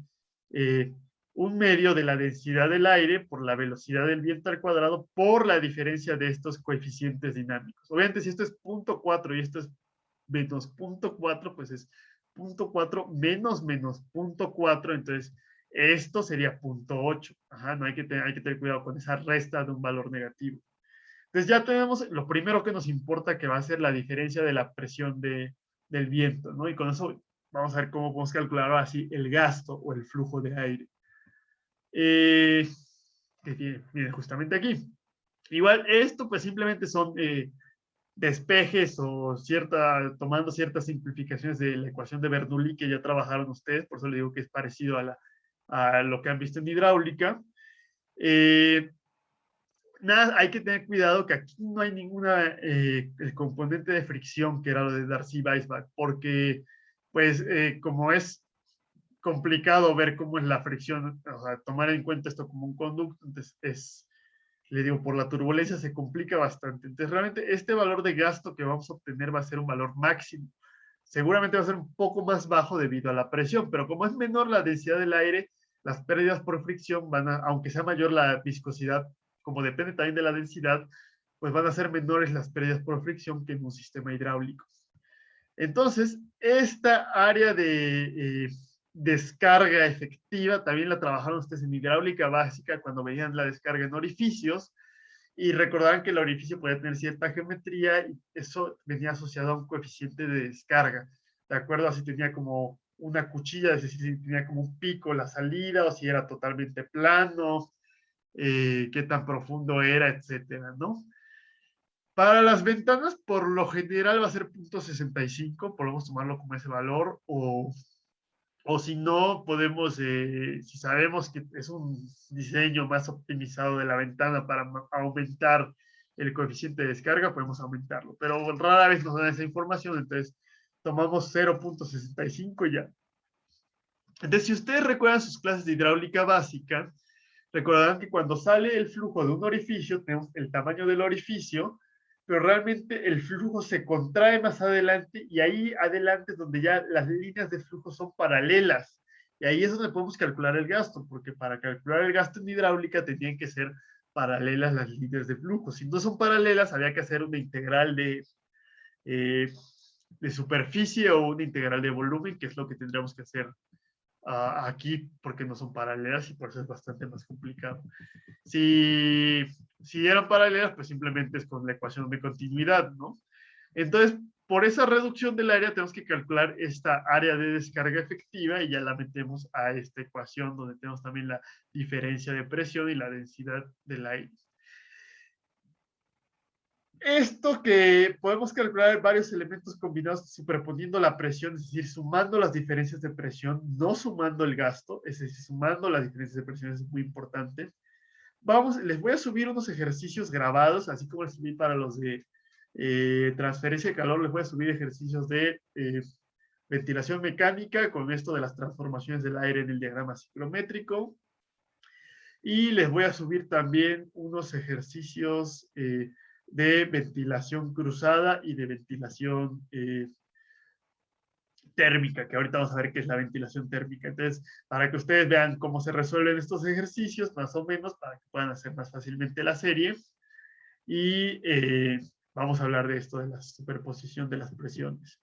[SPEAKER 1] un medio de la densidad del aire por la velocidad del viento al cuadrado por la diferencia de estos coeficientes dinámicos. Obviamente, si esto es 0.4 y esto es menos 0.4, pues es 0.4 menos 0.4, entonces esto sería 0.8. Ajá, no hay que tener cuidado con esa resta de un valor negativo. Entonces ya tenemos lo primero que nos importa, que va a ser la diferencia de la presión del viento, ¿no? Y con eso vamos a ver cómo podemos calcular así el gasto o el flujo de aire. Que viene justamente aquí. Igual esto pues simplemente son despejes o tomando ciertas simplificaciones de la ecuación de Bernoulli que ya trabajaron ustedes, por eso le digo que es parecido a lo que han visto en hidráulica. Nada, hay que tener cuidado que aquí no hay ninguna el componente de fricción, que era lo de Darcy-Weisbach, porque pues como es complicado ver cómo es la fricción, o sea, tomar en cuenta esto como un conducto, entonces le digo, por la turbulencia se complica bastante. Entonces, realmente este valor de gasto que vamos a obtener va a ser un valor máximo. Seguramente va a ser un poco más bajo debido a la presión, pero como es menor la densidad del aire, las pérdidas por fricción van a, aunque sea mayor la viscosidad, como depende también de la densidad, pues van a ser menores las pérdidas por fricción que en un sistema hidráulico. Entonces, esta área de descarga efectiva también la trabajaron ustedes en hidráulica básica cuando veían la descarga en orificios, y recordaban que el orificio podía tener cierta geometría y eso venía asociado a un coeficiente de descarga. ¿De acuerdo? Así tenía como una cuchilla, es decir, si tenía como un pico la salida o si era totalmente plano, qué tan profundo era, etcétera, ¿no? Para las ventanas, por lo general va a ser 0.65, podemos tomarlo como ese valor, o si no, podemos, si sabemos que es un diseño más optimizado de la ventana para aumentar el coeficiente de descarga, podemos aumentarlo. Pero rara vez nos dan esa información, entonces tomamos 0.65 y ya. Entonces, si ustedes recuerdan sus clases de hidráulica básica, recordarán que cuando sale el flujo de un orificio, tenemos el tamaño del orificio, pero realmente el flujo se contrae más adelante y ahí adelante es donde ya las líneas de flujo son paralelas. Y ahí es donde podemos calcular el gasto, porque para calcular el gasto en hidráulica tenían que ser paralelas las líneas de flujo. Si no son paralelas, había que hacer una integral de superficie o una integral de volumen, que es lo que tendríamos que hacer aquí, porque no son paralelas y por eso es bastante más complicado. Si eran paralelas, pues simplemente es con la ecuación de continuidad, ¿no? Entonces, por esa reducción del área tenemos que calcular esta área de descarga efectiva y ya la metemos a esta ecuación donde tenemos también la diferencia de presión y la densidad del aire. Esto que podemos calcular varios elementos combinados superponiendo la presión, es decir, sumando las diferencias de presión, no sumando el gasto, es decir, sumando las diferencias de presión es muy importante. Les voy a subir unos ejercicios grabados, así como les subí para los de transferencia de calor, les voy a subir ejercicios de ventilación mecánica con esto de las transformaciones del aire en el diagrama ciclométrico. Y les voy a subir también unos ejercicios de ventilación cruzada y de ventilación térmica, que ahorita vamos a ver qué es la ventilación térmica. Entonces, para que ustedes vean cómo se resuelven estos ejercicios, más o menos, para que puedan hacer más fácilmente la serie. Y vamos a hablar de esto, de la superposición de las presiones.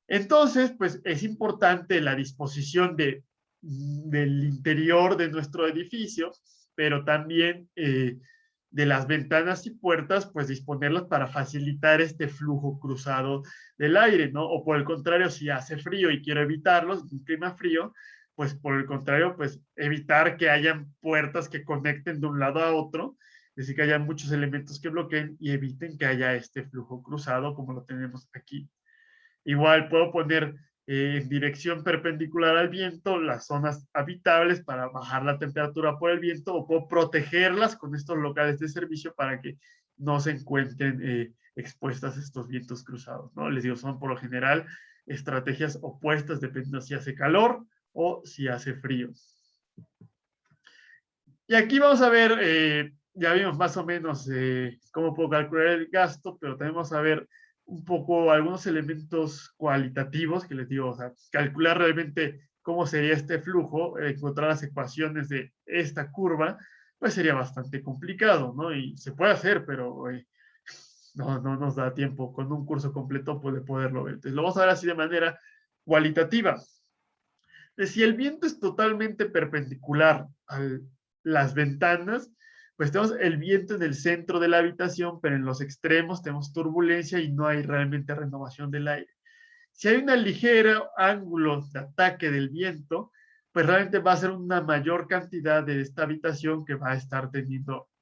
[SPEAKER 1] Entonces, pues es importante la disposición del interior de nuestro edificio, pero también de las ventanas y puertas, pues disponerlas para facilitar este flujo cruzado del aire, ¿no? O por el contrario, si hace frío y quiero evitarlo, un clima frío, pues por el contrario, pues evitar que hayan puertas que conecten de un lado a otro, es decir, que haya muchos elementos que bloqueen y eviten que haya este flujo cruzado como lo tenemos aquí. Igual puedo poner en dirección perpendicular al viento las zonas habitables para bajar la temperatura por el viento, o puedo protegerlas con estos locales de servicio para que no se encuentren expuestas a estos vientos cruzados, ¿no? Les digo, son por lo general estrategias opuestas dependiendo si hace calor o si hace frío. Y aquí vamos a ver, ya vimos más o menos cómo puedo calcular el gasto, pero también vamos a ver un poco algunos elementos cualitativos que les digo, o sea, calcular realmente cómo sería este flujo, encontrar las ecuaciones de esta curva, pues sería bastante complicado, ¿no? Y se puede hacer, pero no nos da tiempo con un curso completo poderlo ver. Entonces lo vamos a ver así de manera cualitativa. Si el viento es totalmente perpendicular a las ventanas, pues tenemos el viento en el centro de la habitación, pero en los extremos tenemos turbulencia y no hay realmente renovación del aire. Si hay un ligero ángulo de ataque del viento, pues realmente va a ser una mayor cantidad de esta habitación que va a estar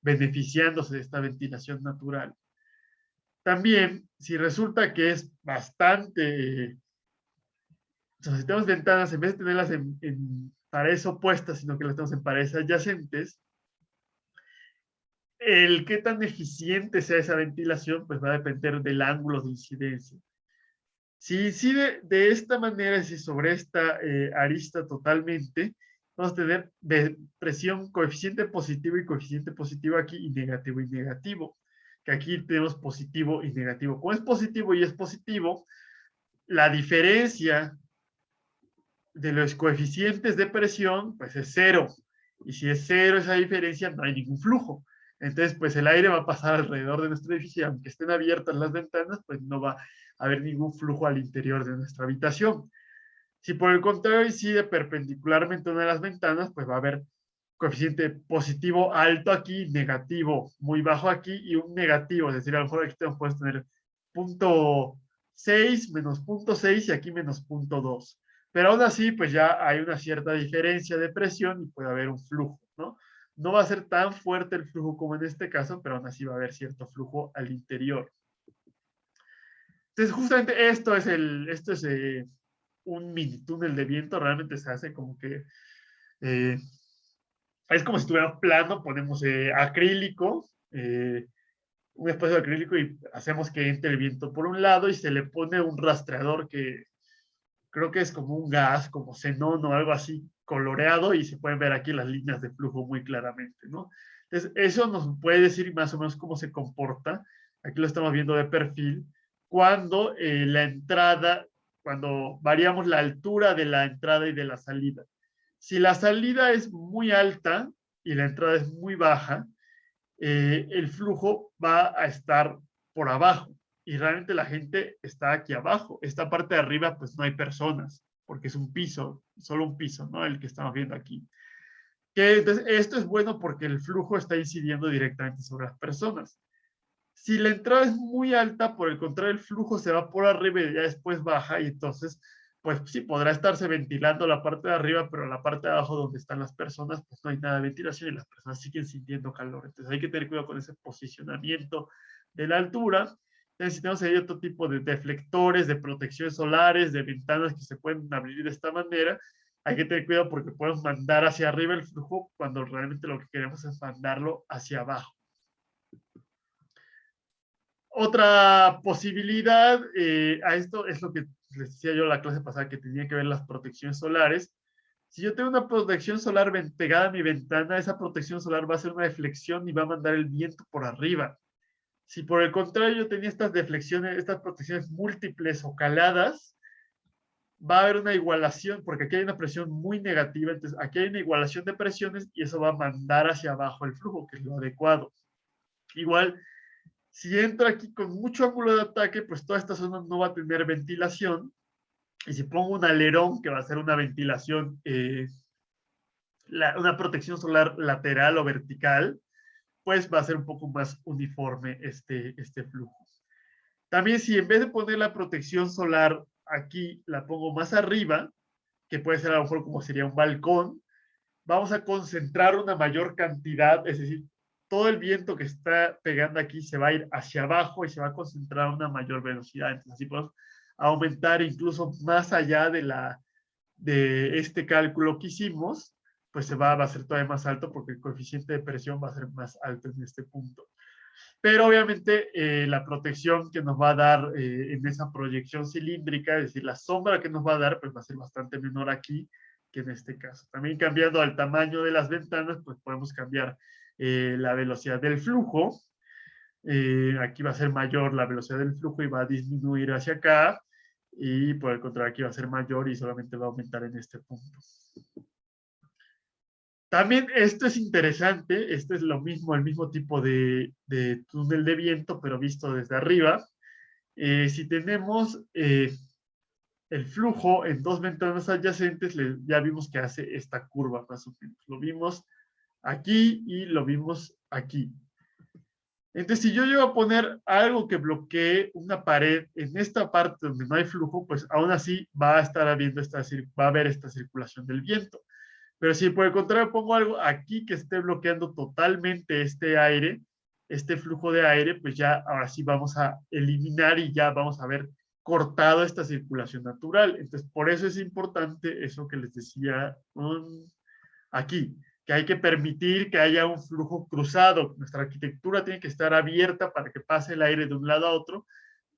[SPEAKER 1] beneficiándose de esta ventilación natural. También, si resulta que es bastante si tenemos ventanas, en vez de tenerlas en paredes opuestas, sino que las tenemos en paredes adyacentes, el qué tan eficiente sea esa ventilación, pues va a depender del ángulo de incidencia. Si incide de esta manera, es decir, sobre esta arista totalmente, vamos a tener presión coeficiente positivo y coeficiente positivo aquí y negativo, que aquí tenemos positivo y negativo. Como es positivo y es positivo, la diferencia de los coeficientes de presión, pues es cero. Y si es cero esa diferencia, no hay ningún flujo. Entonces, pues el aire va a pasar alrededor de nuestro edificio, aunque estén abiertas las ventanas, pues no va a haber ningún flujo al interior de nuestra habitación. Si por el contrario incide perpendicularmente a una de las ventanas, pues va a haber coeficiente positivo alto aquí, negativo muy bajo aquí y un negativo, es decir, a lo mejor aquí puedes tener 0.6 menos 0.6 y aquí menos 0.2. Pero aún así, pues ya hay una cierta diferencia de presión y puede haber un flujo, ¿no? No va a ser tan fuerte el flujo como en este caso, pero aún así va a haber cierto flujo al interior. Entonces, justamente esto es un mini túnel de viento, realmente se hace como que es como si estuviera plano, ponemos acrílico, un espacio de acrílico y hacemos que entre el viento por un lado y se le pone un rastreador que creo que es como un gas, como xenón o algo así, coloreado y se pueden ver aquí las líneas de flujo muy claramente, ¿no? Entonces, eso nos puede decir más o menos cómo se comporta, aquí lo estamos viendo de perfil, cuando la entrada, cuando variamos la altura de la entrada y de la salida. Si la salida es muy alta y la entrada es muy baja, el flujo va a estar por abajo y realmente la gente está aquí abajo. Esta parte de arriba pues no hay personas porque es un piso, solo un piso, ¿no? El que estamos viendo aquí. Entonces, esto es bueno porque el flujo está incidiendo directamente sobre las personas. Si la entrada es muy alta, por el contrario, el flujo se va por arriba y ya después baja y entonces, pues sí, podrá estarse ventilando la parte de arriba, pero la parte de abajo donde están las personas, pues no hay nada de ventilación y las personas siguen sintiendo calor. Entonces hay que tener cuidado con ese posicionamiento de la altura. Necesitamos ahí otro tipo de deflectores, de protecciones solares, de ventanas que se pueden abrir de esta manera. Hay que tener cuidado porque podemos mandar hacia arriba el flujo cuando realmente lo que queremos es mandarlo hacia abajo. Otra posibilidad, a esto es lo que les decía yo en la clase pasada, que tenía que ver las protecciones solares. Si yo tengo una protección solar pegada a mi ventana, esa protección solar va a hacer una deflexión y va a mandar el viento por arriba. Si por el contrario yo tenía estas deflexiones, estas protecciones múltiples o caladas, va a haber una igualación, porque aquí hay una presión muy negativa, entonces aquí hay una igualación de presiones y eso va a mandar hacia abajo el flujo, que es lo adecuado. Igual, si entro aquí con mucho ángulo de ataque, pues toda esta zona no va a tener ventilación. Y si pongo un alerón, que va a ser una ventilación, una protección solar lateral o vertical, pues va a ser un poco más uniforme este flujo. También si en vez de poner la protección solar aquí, la pongo más arriba, que puede ser a lo mejor como sería un balcón, vamos a concentrar una mayor cantidad, es decir, todo el viento que está pegando aquí se va a ir hacia abajo y se va a concentrar a una mayor velocidad. Entonces, así podemos aumentar incluso más allá de este cálculo que hicimos, pues va a ser todavía más alto porque el coeficiente de presión va a ser más alto en este punto. Pero obviamente la protección que nos va a dar en esa proyección cilíndrica, es decir, la sombra que nos va a dar, pues va a ser bastante menor aquí que en este caso. También cambiando al tamaño de las ventanas, pues podemos cambiar la velocidad del flujo. Aquí va a ser mayor la velocidad del flujo y va a disminuir hacia acá. Y por el contrario, aquí va a ser mayor y solamente va a aumentar en este punto. También esto es interesante, este es lo mismo, el mismo tipo de túnel de viento, pero visto desde arriba. Si tenemos el flujo en dos ventanas adyacentes, ya vimos que hace esta curva más o menos. Lo vimos aquí y lo vimos aquí. Entonces, si yo llego a poner algo que bloquee una pared en esta parte donde no hay flujo, pues aún así va a estar habiendo va a haber esta circulación del viento. Pero si por el contrario pongo algo aquí que esté bloqueando totalmente este aire, este flujo de aire, pues ya ahora sí vamos a eliminar y ya vamos a ver cortado esta circulación natural. Entonces, por eso es importante eso que les decía aquí, que hay que permitir que haya un flujo cruzado. Nuestra arquitectura tiene que estar abierta para que pase el aire de un lado a otro.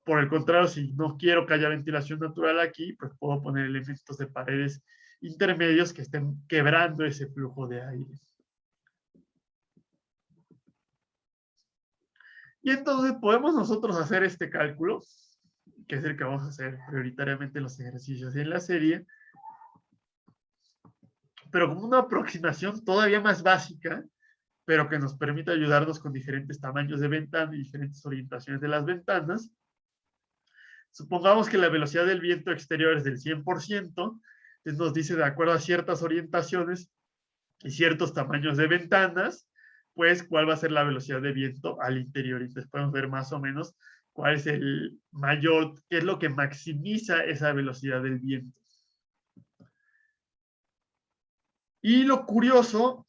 [SPEAKER 1] Por el contrario, si no quiero que haya ventilación natural aquí, pues puedo poner elementos de paredes intermedios que estén quebrando ese flujo de aire. Y entonces podemos nosotros hacer este cálculo, que es el que vamos a hacer prioritariamente en los ejercicios y en la serie, pero como una aproximación todavía más básica, pero que nos permite ayudarnos con diferentes tamaños de ventana y diferentes orientaciones de las ventanas. Supongamos que la velocidad del viento exterior es del 100%, entonces nos dice de acuerdo a ciertas orientaciones y ciertos tamaños de ventanas, pues cuál va a ser la velocidad de viento al interior. Entonces podemos ver más o menos cuál es el mayor, qué es lo que maximiza esa velocidad del viento. Y lo curioso,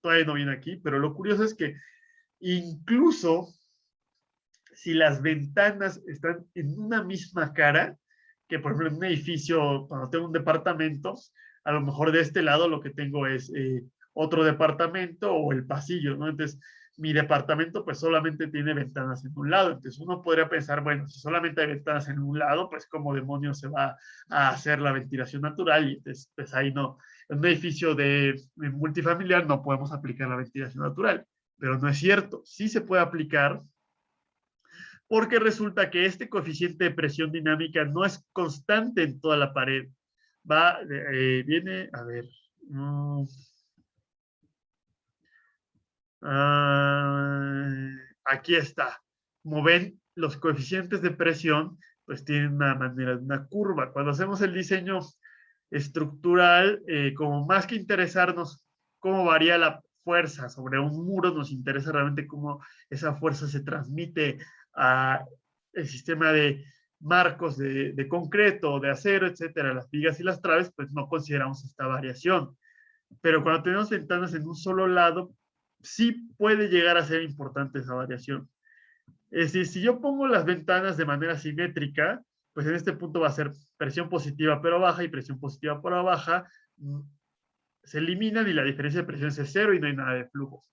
[SPEAKER 1] todavía no viene aquí, pero lo curioso es que incluso si las ventanas están en una misma cara, que por ejemplo en un edificio, cuando tengo un departamento, a lo mejor de este lado lo que tengo es otro departamento o el pasillo, ¿no? Entonces, mi departamento pues solamente tiene ventanas en un lado. Entonces uno podría pensar, bueno, si solamente hay ventanas en un lado, pues cómo demonios se va a hacer la ventilación natural. Y entonces, pues ahí no, en un edificio de multifamiliar no podemos aplicar la ventilación natural. Pero no es cierto, sí se puede aplicar porque resulta que este coeficiente de presión dinámica no es constante en toda la pared. Viene, a ver, aquí está. Como ven, los coeficientes de presión pues tienen una manera, una curva. Cuando hacemos el diseño estructural, como más que interesarnos cómo varía la fuerza sobre un muro, nos interesa realmente cómo esa fuerza se transmite a el sistema de marcos de concreto, de acero, etcétera, las vigas y las traves, pues no consideramos esta variación. Pero cuando tenemos ventanas en un solo lado, sí puede llegar a ser importante esa variación. Es decir, si yo pongo las ventanas de manera simétrica, pues en este punto va a ser presión positiva pero baja y presión positiva pero baja, se eliminan y la diferencia de presión es cero y no hay nada de flujo.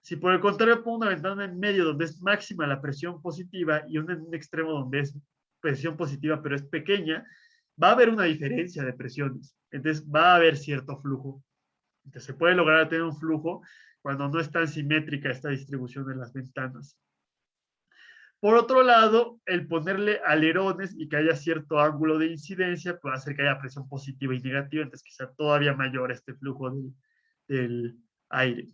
[SPEAKER 1] Si por el contrario pongo una ventana en medio donde es máxima la presión positiva y una en un extremo donde es presión positiva pero es pequeña, va a haber una diferencia de presiones. Entonces va a haber cierto flujo. Entonces se puede lograr tener un flujo cuando no es tan simétrica esta distribución de las ventanas. Por otro lado, el ponerle alerones y que haya cierto ángulo de incidencia puede hacer que haya presión positiva y negativa, entonces que sea todavía mayor este flujo del aire.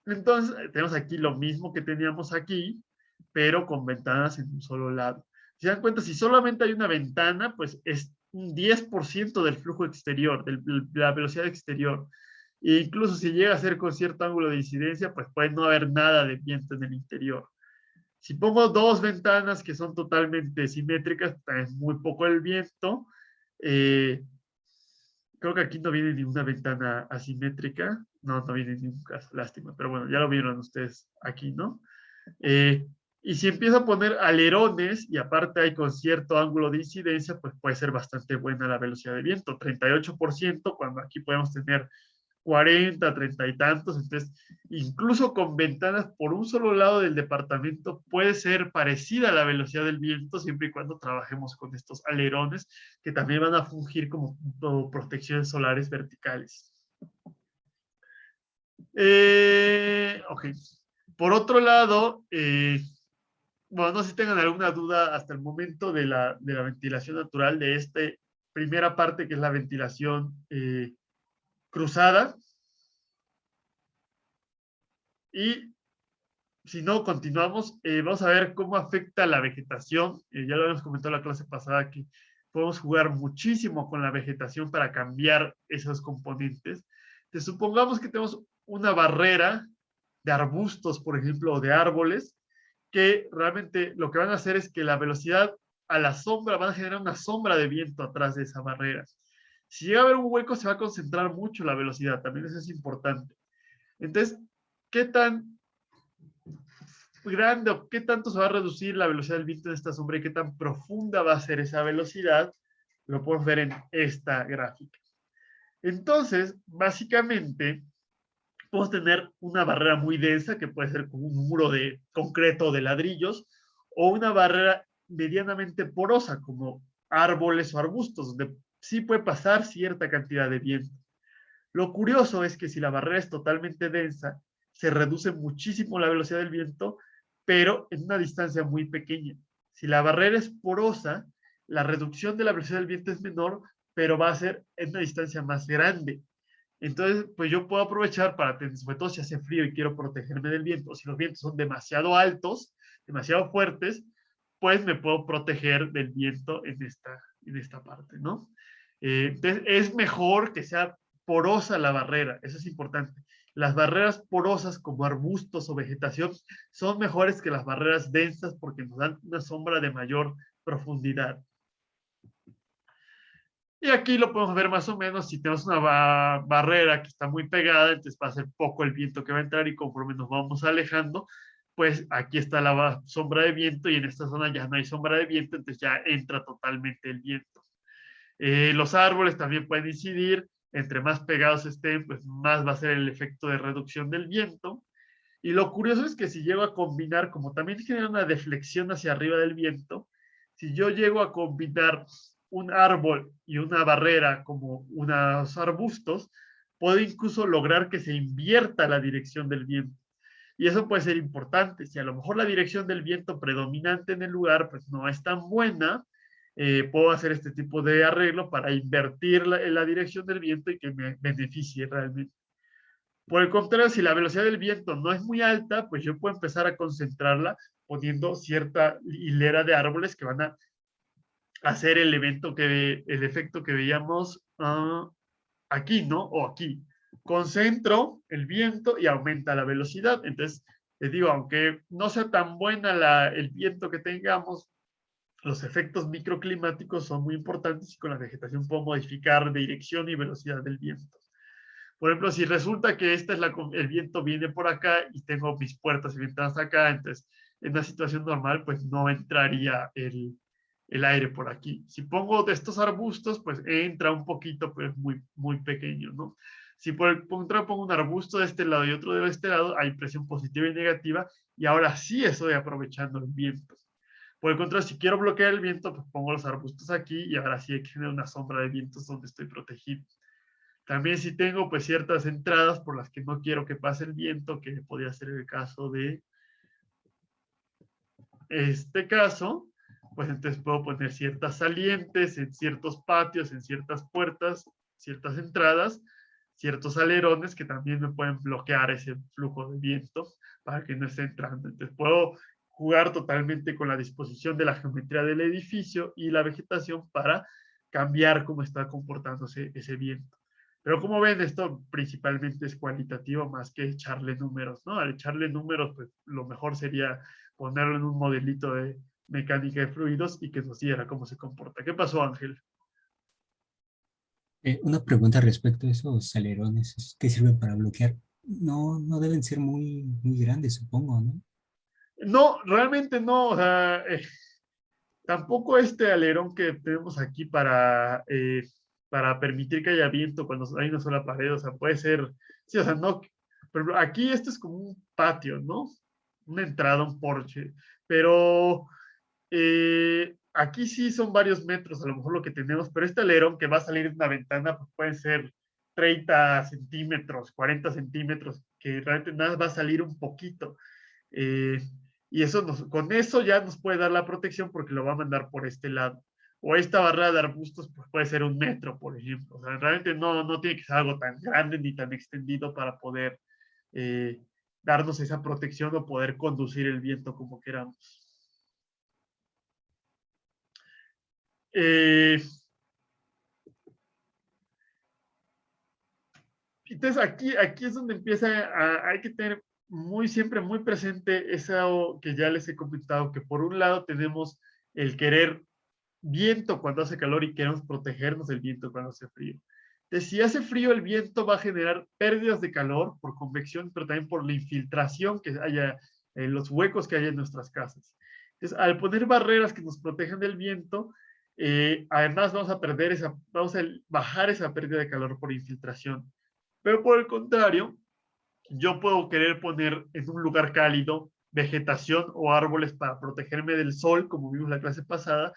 [SPEAKER 1] Entonces, tenemos aquí lo mismo que teníamos aquí, pero con ventanas en un solo lado. Si se dan cuenta, si solamente hay una ventana, pues es un 10% del flujo exterior, de la velocidad exterior. E incluso si llega a ser con cierto ángulo de incidencia, pues puede no haber nada de viento en el interior. Si pongo dos ventanas que son totalmente simétricas, pues es muy poco el viento. Creo que aquí no viene ninguna ventana asimétrica. No viene en ningún caso, lástima. Pero bueno, ya lo vieron ustedes aquí, ¿no? Y si empiezo a poner alerones y aparte hay con cierto ángulo de incidencia, pues puede ser bastante buena la velocidad de viento. 38% cuando aquí podemos tener 40, 30 y tantos. Entonces, incluso con ventanas por un solo lado del departamento puede ser parecida a la velocidad del viento, siempre y cuando trabajemos con estos alerones que también van a fungir como protecciones solares verticales. Ok. Por otro lado, bueno, no sé si tengan alguna duda hasta el momento de la ventilación natural de esta primera parte, que es la ventilación cruzada. Y si no, continuamos. Vamos a ver cómo afecta la vegetación. Ya lo habíamos comentado en la clase pasada que podemos jugar muchísimo con la vegetación para cambiar esos componentes. Entonces, supongamos que tenemos una barrera de arbustos, por ejemplo, o de árboles, que realmente lo que van a hacer es que la velocidad a la sombra, van a generar una sombra de viento atrás de esa barrera. Si llega a haber un hueco, se va a concentrar mucho la velocidad, también eso es importante. Entonces, ¿qué tan grande o qué tanto se va a reducir la velocidad del viento en esta sombra y qué tan profunda va a ser esa velocidad? Lo podemos ver en esta gráfica. Entonces, básicamente, podemos tener una barrera muy densa, que puede ser como un muro de concreto o de ladrillos, o una barrera medianamente porosa, como árboles o arbustos, donde sí puede pasar cierta cantidad de viento. Lo curioso es que si la barrera es totalmente densa, se reduce muchísimo la velocidad del viento, pero en una distancia muy pequeña. Si la barrera es porosa, la reducción de la velocidad del viento es menor, pero va a ser en una distancia más grande. Entonces, pues yo puedo aprovechar para, sobre todo si hace frío y quiero protegerme del viento, si los vientos son demasiado altos, demasiado fuertes, pues me puedo proteger del viento en esta parte, ¿no? Entonces, es mejor que sea porosa la barrera, eso es importante. Las barreras porosas como arbustos o vegetación son mejores que las barreras densas porque nos dan una sombra de mayor profundidad. Y aquí lo podemos ver más o menos, si tenemos una barrera que está muy pegada, entonces va a ser poco el viento que va a entrar y conforme nos vamos alejando, pues aquí está la sombra de viento y en esta zona ya no hay sombra de viento, entonces ya entra totalmente el viento. Los árboles también pueden incidir, entre más pegados estén, pues más va a ser el efecto de reducción del viento. Y lo curioso es que si llego a combinar, como también genera una deflexión hacia arriba del viento, si yo llego a combinar un árbol y una barrera como unos arbustos, puedo incluso lograr que se invierta la dirección del viento. Y eso puede ser importante. Si a lo mejor la dirección del viento predominante en el lugar pues no es tan buena, puedo hacer este tipo de arreglo para invertir la dirección del viento y que me beneficie realmente. Por el contrario, si la velocidad del viento no es muy alta, pues yo puedo empezar a concentrarla poniendo cierta hilera de árboles que van a hacer el efecto que veíamos aquí, ¿no? O aquí. Concentro el viento y aumenta la velocidad. Entonces, les digo, aunque no sea tan buena el viento que tengamos, los efectos microclimáticos son muy importantes y con la vegetación puedo modificar dirección y velocidad del viento. Por ejemplo, si resulta que el viento viene por acá y tengo mis puertas y ventanas acá, entonces en una situación normal, pues no entraría el aire por aquí. Si pongo de estos arbustos, pues entra un poquito, pero muy, muy pequeño, ¿no? Si por el contrario pongo un arbusto de este lado y otro de este lado, hay presión positiva y negativa, y ahora sí estoy aprovechando el viento. Por el contrario, si quiero bloquear el viento, pues pongo los arbustos aquí y ahora sí hay que generar una sombra de vientos donde estoy protegido. También si tengo pues ciertas entradas por las que no quiero que pase el viento, que podría ser el caso de este caso, pues entonces puedo poner ciertas salientes en ciertos patios, en ciertas puertas, ciertas entradas, ciertos alerones que también me pueden bloquear ese flujo de viento para que no esté entrando. Entonces puedo jugar totalmente con la disposición de la geometría del edificio y la vegetación para cambiar cómo está comportándose ese viento. Pero como ven, esto principalmente es cualitativo más que echarle números, ¿no? Al echarle números, pues lo mejor sería ponerlo en un modelito de mecánica de fluidos y que nos diera cómo se comporta. ¿Qué pasó, Ángel?
[SPEAKER 4] Una pregunta respecto a esos alerones que sirven para bloquear. No, no deben ser muy grandes, supongo, ¿no?
[SPEAKER 1] No, realmente no. O sea, tampoco este alerón que tenemos aquí para para permitir que haya viento cuando hay una sola pared. O sea, puede ser, sí, o sea, no, por ejemplo, aquí esto es como un patio, ¿no? Una entrada, un porche, pero aquí sí son varios metros, a lo mejor lo que tenemos, pero este alerón que va a salir de una ventana, pues puede ser 30 centímetros, 40 centímetros, que realmente nada va a salir un poquito. Eh, y eso con eso ya nos puede dar la protección porque lo va a mandar por este lado. O esta barrera de arbustos pues puede ser 1 metro, por ejemplo. O sea, realmente no tiene que ser algo tan grande ni tan extendido para poder eh, darnos esa protección o poder conducir el viento como queramos. Entonces aquí es donde hay que tener siempre muy presente eso que ya les he comentado, que por un lado tenemos el querer viento cuando hace calor y queremos protegernos del viento cuando hace frío. Entonces, si hace frío, el viento va a generar pérdidas de calor por convección, pero también por la infiltración que haya en los huecos que hay en nuestras casas. Entonces, al poner barreras que nos protejan del viento, además vamos a bajar esa pérdida de calor por infiltración. Pero por el contrario, yo puedo querer poner en un lugar cálido vegetación o árboles para protegerme del sol, como vimos la clase pasada,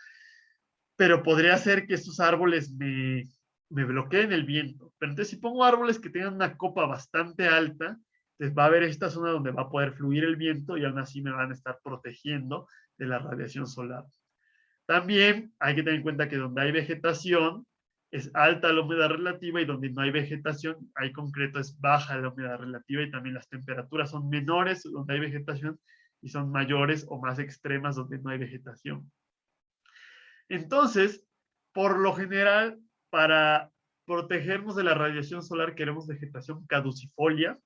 [SPEAKER 1] pero podría ser que estos árboles me bloqueen el viento. Pero entonces si pongo árboles que tengan una copa bastante alta, entonces va a haber esta zona donde va a poder fluir el viento y aún así me van a estar protegiendo de la radiación solar. También hay que tener en cuenta que donde hay vegetación es alta la humedad relativa y donde no hay vegetación, hay concreto, es baja la humedad relativa y también las temperaturas son menores donde hay vegetación y son mayores o más extremas donde no hay vegetación. Entonces, por lo general, para protegernos de la radiación solar queremos vegetación caducifolia,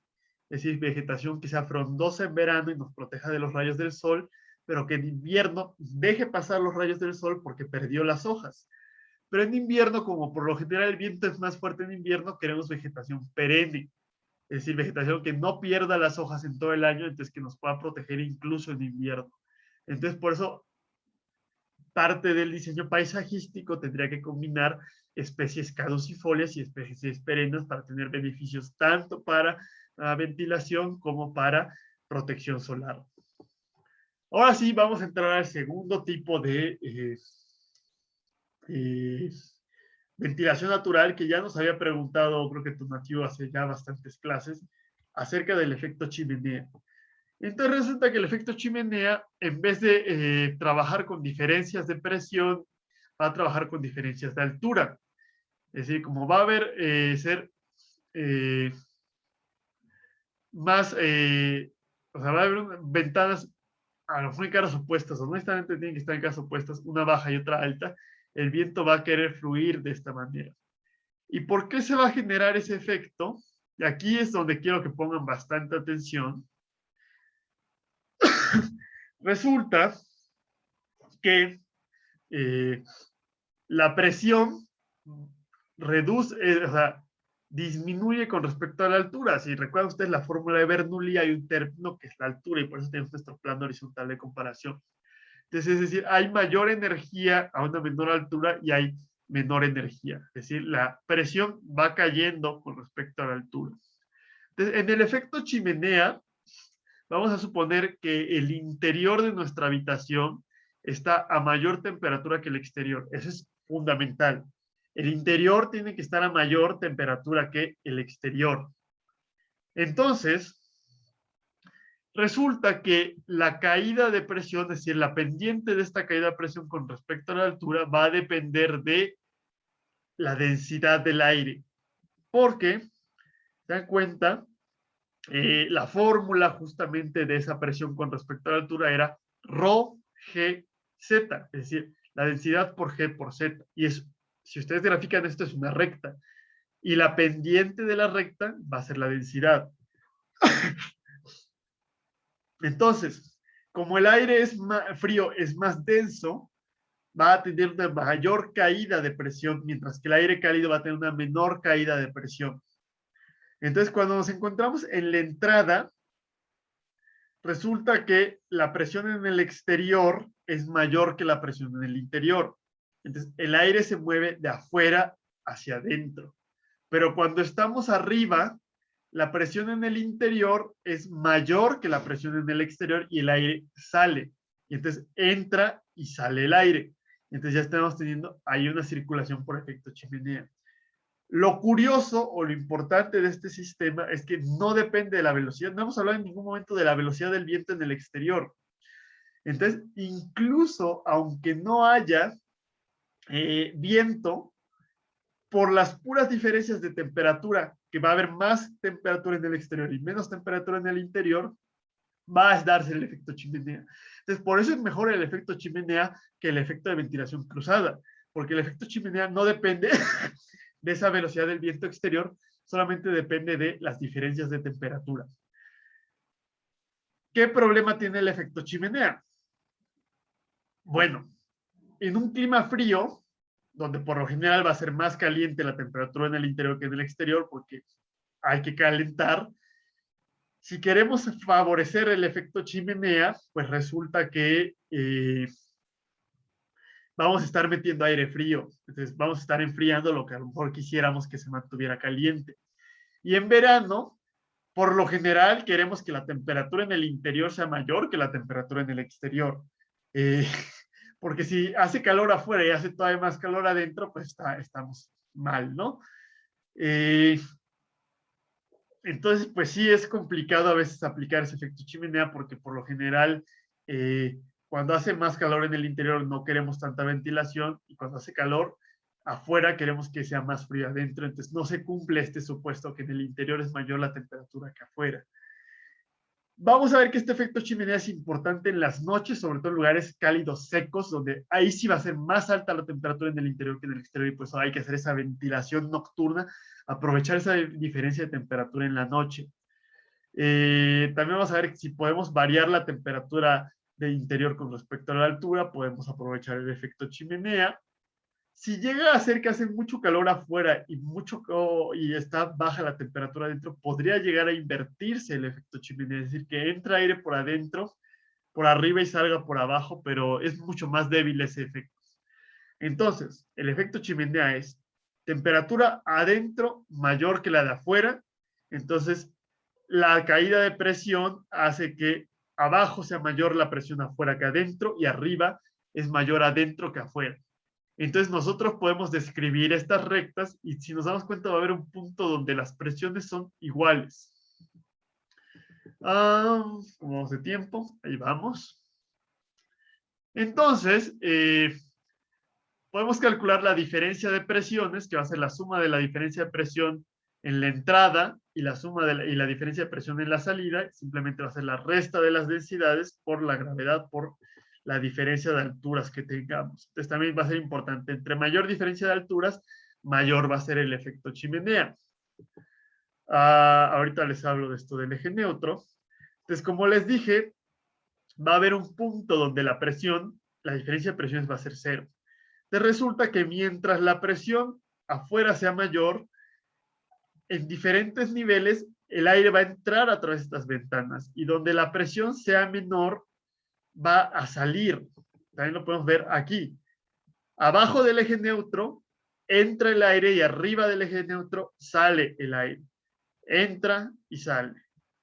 [SPEAKER 1] es decir, vegetación que sea frondosa en verano y nos proteja de los rayos del sol, pero que en invierno deje pasar los rayos del sol porque perdió las hojas. Pero en invierno, como por lo general el viento es más fuerte en invierno, queremos vegetación perenne, es decir, vegetación que no pierda las hojas en todo el año, entonces que nos pueda proteger incluso en invierno. Entonces, por eso, parte del diseño paisajístico tendría que combinar especies caducifolias y especies perennes para tener beneficios tanto para ventilación como para protección solar. Ahora sí, vamos a entrar al segundo tipo de ventilación natural que ya nos había preguntado, creo que tu nativo hace ya bastantes clases, acerca del efecto chimenea. Entonces resulta que el efecto chimenea, en vez de trabajar con diferencias de presión, va a trabajar con diferencias de altura. Es decir, como va a haber más, o sea, va a haber ventanas a lo mejor en caras opuestas, o no necesariamente tienen que estar en caras opuestas, una baja y otra alta, el viento va a querer fluir de esta manera. ¿Y por qué se va a generar ese efecto? Y aquí es donde quiero que pongan bastante atención. Resulta que la presión reduce, o sea, disminuye con respecto a la altura. Si recuerdan ustedes la fórmula de Bernoulli, hay un término que es la altura y por eso tenemos nuestro plano horizontal de comparación. Entonces, es decir, hay mayor energía a una menor altura y hay menor energía. Es decir, la presión va cayendo con respecto a la altura. Entonces, en el efecto chimenea, vamos a suponer que el interior de nuestra habitación está a mayor temperatura que el exterior. Eso es fundamental. El interior tiene que estar a mayor temperatura que el exterior. Entonces, resulta que la caída de presión, es decir, la pendiente de esta caída de presión con respecto a la altura, va a depender de la densidad del aire. Porque, se dan cuenta, la fórmula justamente de esa presión con respecto a la altura era ρ g z, es decir, la densidad por g por z. Y es, si ustedes grafican esto, es una recta. Y la pendiente de la recta va a ser la densidad. Entonces, como el aire es más frío, es más denso, va a tener una mayor caída de presión, mientras que el aire cálido va a tener una menor caída de presión. Entonces, cuando nos encontramos en la entrada, resulta que la presión en el exterior es mayor que la presión en el interior. Entonces, el aire se mueve de afuera hacia adentro. Pero cuando estamos arriba, la presión en el interior es mayor que la presión en el exterior y el aire sale. Y entonces entra y sale el aire. Entonces ya estamos teniendo ahí una circulación por efecto chimenea. Lo curioso o lo importante de este sistema es que no depende de la velocidad. No hemos hablado en ningún momento de la velocidad del viento en el exterior. Entonces, incluso aunque no haya viento, por las puras diferencias de temperatura, que va a haber más temperatura en el exterior y menos temperatura en el interior, va a darse el efecto chimenea. Entonces, por eso es mejor el efecto chimenea que el efecto de ventilación cruzada, porque el efecto chimenea no depende de esa velocidad del viento exterior, solamente depende de las diferencias de temperatura. ¿Qué problema tiene el efecto chimenea? Bueno, en un clima frío, donde por lo general va a ser más caliente la temperatura en el interior que en el exterior, porque hay que calentar, si queremos favorecer el efecto chimenea, pues resulta que vamos a estar metiendo aire frío. Entonces vamos a estar enfriando lo que a lo mejor quisiéramos que se mantuviera caliente. Y en verano, por lo general, queremos que la temperatura en el interior sea mayor que la temperatura en el exterior. Porque si hace calor afuera y hace todavía más calor adentro, pues estamos mal, ¿no? Entonces, pues sí es complicado a veces aplicar ese efecto chimenea porque por lo general, cuando hace más calor en el interior no queremos tanta ventilación y cuando hace calor afuera queremos que sea más frío adentro. Entonces no se cumple este supuesto que en el interior es mayor la temperatura que afuera. Vamos a ver que este efecto chimenea es importante en las noches, sobre todo en lugares cálidos secos, donde ahí sí va a ser más alta la temperatura en el interior que en el exterior y pues hay que hacer esa ventilación nocturna, aprovechar esa diferencia de temperatura en la noche. También vamos a ver si podemos variar la temperatura del interior con respecto a la altura, podemos aprovechar el efecto chimenea. Si llega a ser que hace mucho calor afuera y está baja la temperatura adentro, podría llegar a invertirse el efecto chimenea, es decir, que entra aire por adentro, por arriba y salga por abajo, pero es mucho más débil ese efecto. Entonces, el efecto chimenea es temperatura adentro mayor que la de afuera, entonces la caída de presión hace que abajo sea mayor la presión afuera que adentro y arriba es mayor adentro que afuera. Entonces nosotros podemos describir estas rectas y si nos damos cuenta va a haber un punto donde las presiones son iguales. Como vamos de tiempo, ahí vamos. Entonces, podemos calcular la diferencia de presiones, que va a ser la suma de la diferencia de presión en la entrada y la suma y la diferencia de presión en la salida. Simplemente va a ser la resta de las densidades por la gravedad, por la diferencia de alturas que tengamos. Entonces también va a ser importante, entre mayor diferencia de alturas, mayor va a ser el efecto chimenea. Ahorita les hablo de esto del eje neutro. Entonces, como les dije, va a haber un punto donde la presión, la diferencia de presiones va a ser cero. Entonces resulta que mientras la presión afuera sea mayor, en diferentes niveles, el aire va a entrar a través de estas ventanas y donde la presión sea menor, va a salir. También lo podemos ver aquí. Abajo del eje neutro entra el aire y arriba del eje neutro sale el aire. Entra y sale.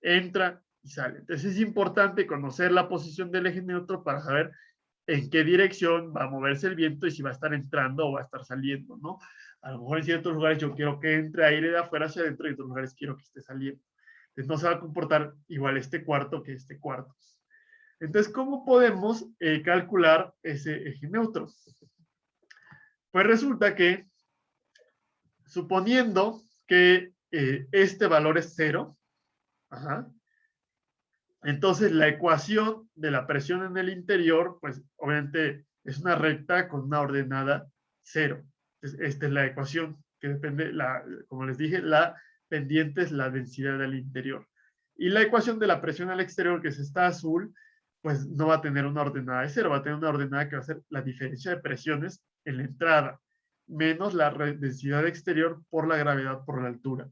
[SPEAKER 1] Entra y sale. Entonces es importante conocer la posición del eje neutro para saber en qué dirección va a moverse el viento y si va a estar entrando o va a estar saliendo, ¿no? A lo mejor en ciertos lugares yo quiero que entre aire de afuera hacia adentro y en otros lugares quiero que esté saliendo. Entonces no se va a comportar igual este cuarto que este cuarto. Entonces, ¿cómo podemos calcular ese eje neutro? Pues resulta que, suponiendo que este valor es 0, entonces la ecuación de la presión en el interior, pues obviamente es una recta con una ordenada 0. Entonces, esta es la ecuación que depende, como les dije, la pendiente es la densidad del interior. Y la ecuación de la presión al exterior, que es esta azul, pues no va a tener una ordenada de 0, va a tener una ordenada que va a ser la diferencia de presiones en la entrada, menos la densidad exterior por la gravedad por la altura.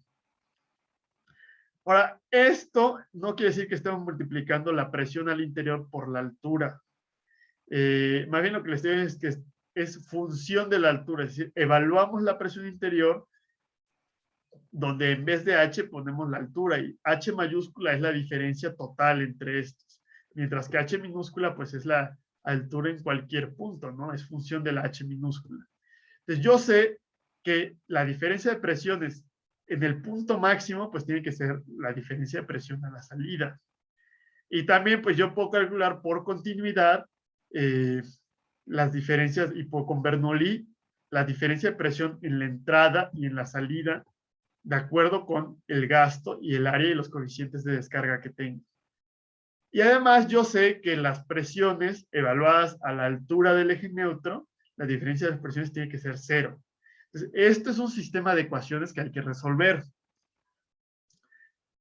[SPEAKER 1] Ahora, esto no quiere decir que estemos multiplicando la presión al interior por la altura. Más bien lo que les digo es que es función de la altura, es decir, evaluamos la presión interior donde en vez de H ponemos la altura y H mayúscula es la diferencia total entre estos, mientras que H minúscula pues es la altura en cualquier punto, ¿no? Es función de la H minúscula. Entonces yo sé que la diferencia de presiones en el punto máximo pues tiene que ser la diferencia de presión a la salida. Y también pues yo puedo calcular por continuidad las diferencias y con Bernoulli la diferencia de presión en la entrada y en la salida de acuerdo con el gasto y el área y los coeficientes de descarga que tengo. Y además yo sé que las presiones evaluadas a la altura del eje neutro, la diferencia de las presiones tiene que ser 0. Entonces, esto es un sistema de ecuaciones que hay que resolver.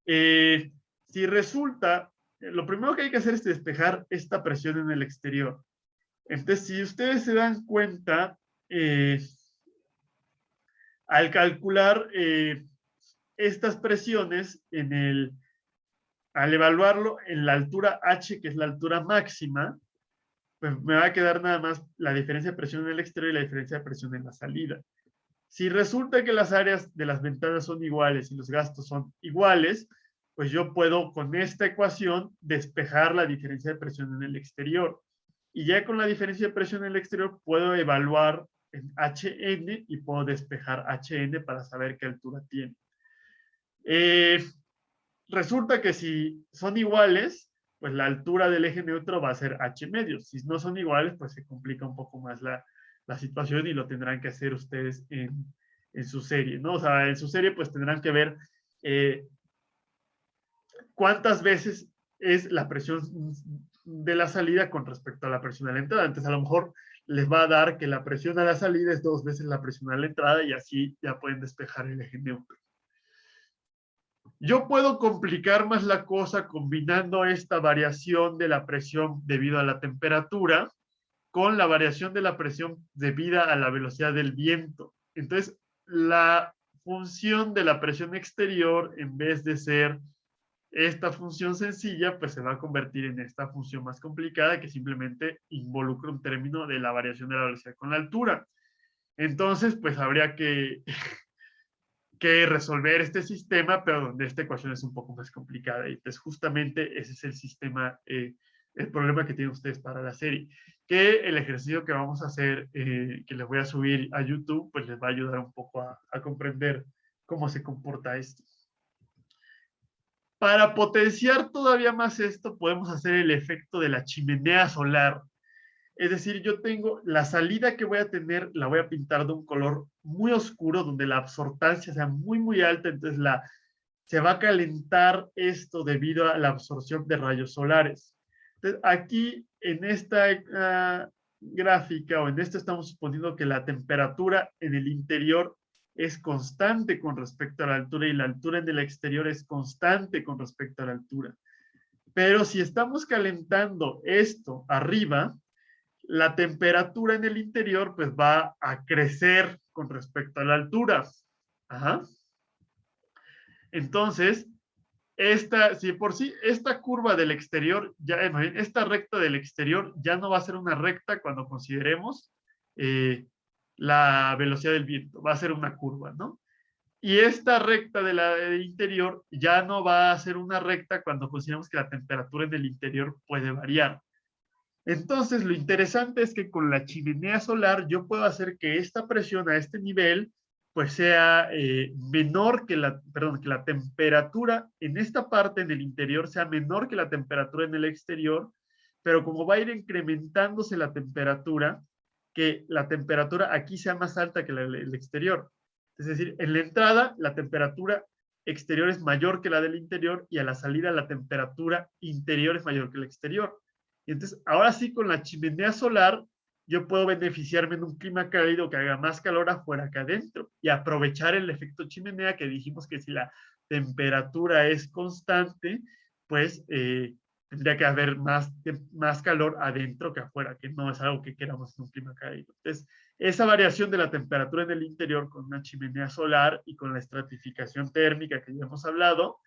[SPEAKER 1] Si resulta, lo primero que hay que hacer es despejar esta presión en el exterior. Entonces, si ustedes se dan cuenta, al calcular estas presiones al evaluarlo en la altura H, que es la altura máxima, pues me va a quedar nada más la diferencia de presión en el exterior y la diferencia de presión en la salida. Si resulta que las áreas de las ventanas son iguales y los gastos son iguales, pues yo puedo con esta ecuación despejar la diferencia de presión en el exterior. Y ya con la diferencia de presión en el exterior puedo evaluar en HN y puedo despejar HN para saber qué altura tiene. Resulta que si son iguales, pues la altura del eje neutro va a ser H medio. Si no son iguales, pues se complica un poco más la situación y lo tendrán que hacer ustedes en su serie, ¿no? O sea, en su serie pues tendrán que ver cuántas veces es la presión de la salida con respecto a la presión de la entrada. Entonces a lo mejor les va a dar que la presión a la salida es 2 veces la presión a la entrada y así ya pueden despejar el eje neutro. Yo puedo complicar más la cosa combinando esta variación de la presión debido a la temperatura con la variación de la presión debida a la velocidad del viento. Entonces, la función de la presión exterior, en vez de ser esta función sencilla, pues se va a convertir en esta función más complicada que simplemente involucra un término de la variación de la velocidad con la altura. Entonces, pues habría que resolver este sistema, pero donde esta ecuación es un poco más complicada. Y pues justamente ese es el sistema, el problema que tienen ustedes para la serie. Que el ejercicio que vamos a hacer, que les voy a subir a YouTube, pues les va a ayudar un poco a comprender cómo se comporta esto. Para potenciar todavía más esto, podemos hacer el efecto de la chimenea solar. Es decir, yo tengo la salida que voy a tener, la voy a pintar de un color muy oscuro, donde la absortancia sea muy, muy alta, entonces se va a calentar esto debido a la absorción de rayos solares. Entonces, aquí en esta gráfica o en esto estamos suponiendo que la temperatura en el interior es constante con respecto a la altura y la altura en el exterior es constante con respecto a la altura. Pero si estamos calentando esto arriba, la temperatura en el interior pues va a crecer con respecto a la altura. Ajá. Entonces, si por sí esta curva del exterior, esta recta del exterior ya no va a ser una recta cuando consideremos la velocidad del viento, va a ser una curva, ¿no? Y esta recta del interior ya no va a ser una recta cuando consideremos que la temperatura en el interior puede variar. Entonces, lo interesante es que con la chimenea solar yo puedo hacer que esta presión a este nivel pues sea menor que que la temperatura en esta parte en el interior sea menor que la temperatura en el exterior, pero como va a ir incrementándose la temperatura, que la temperatura aquí sea más alta que el exterior. Es decir, en la entrada la temperatura exterior es mayor que la del interior y a la salida la temperatura interior es mayor que el exterior. Y entonces, ahora sí, con la chimenea solar, yo puedo beneficiarme en un clima cálido que haga más calor afuera que adentro y aprovechar el efecto chimenea que dijimos que si la temperatura es constante, pues tendría que haber más calor adentro que afuera, que no es algo que queramos en un clima cálido. Entonces, esa variación de la temperatura en el interior con una chimenea solar y con la estratificación térmica que ya hemos hablado,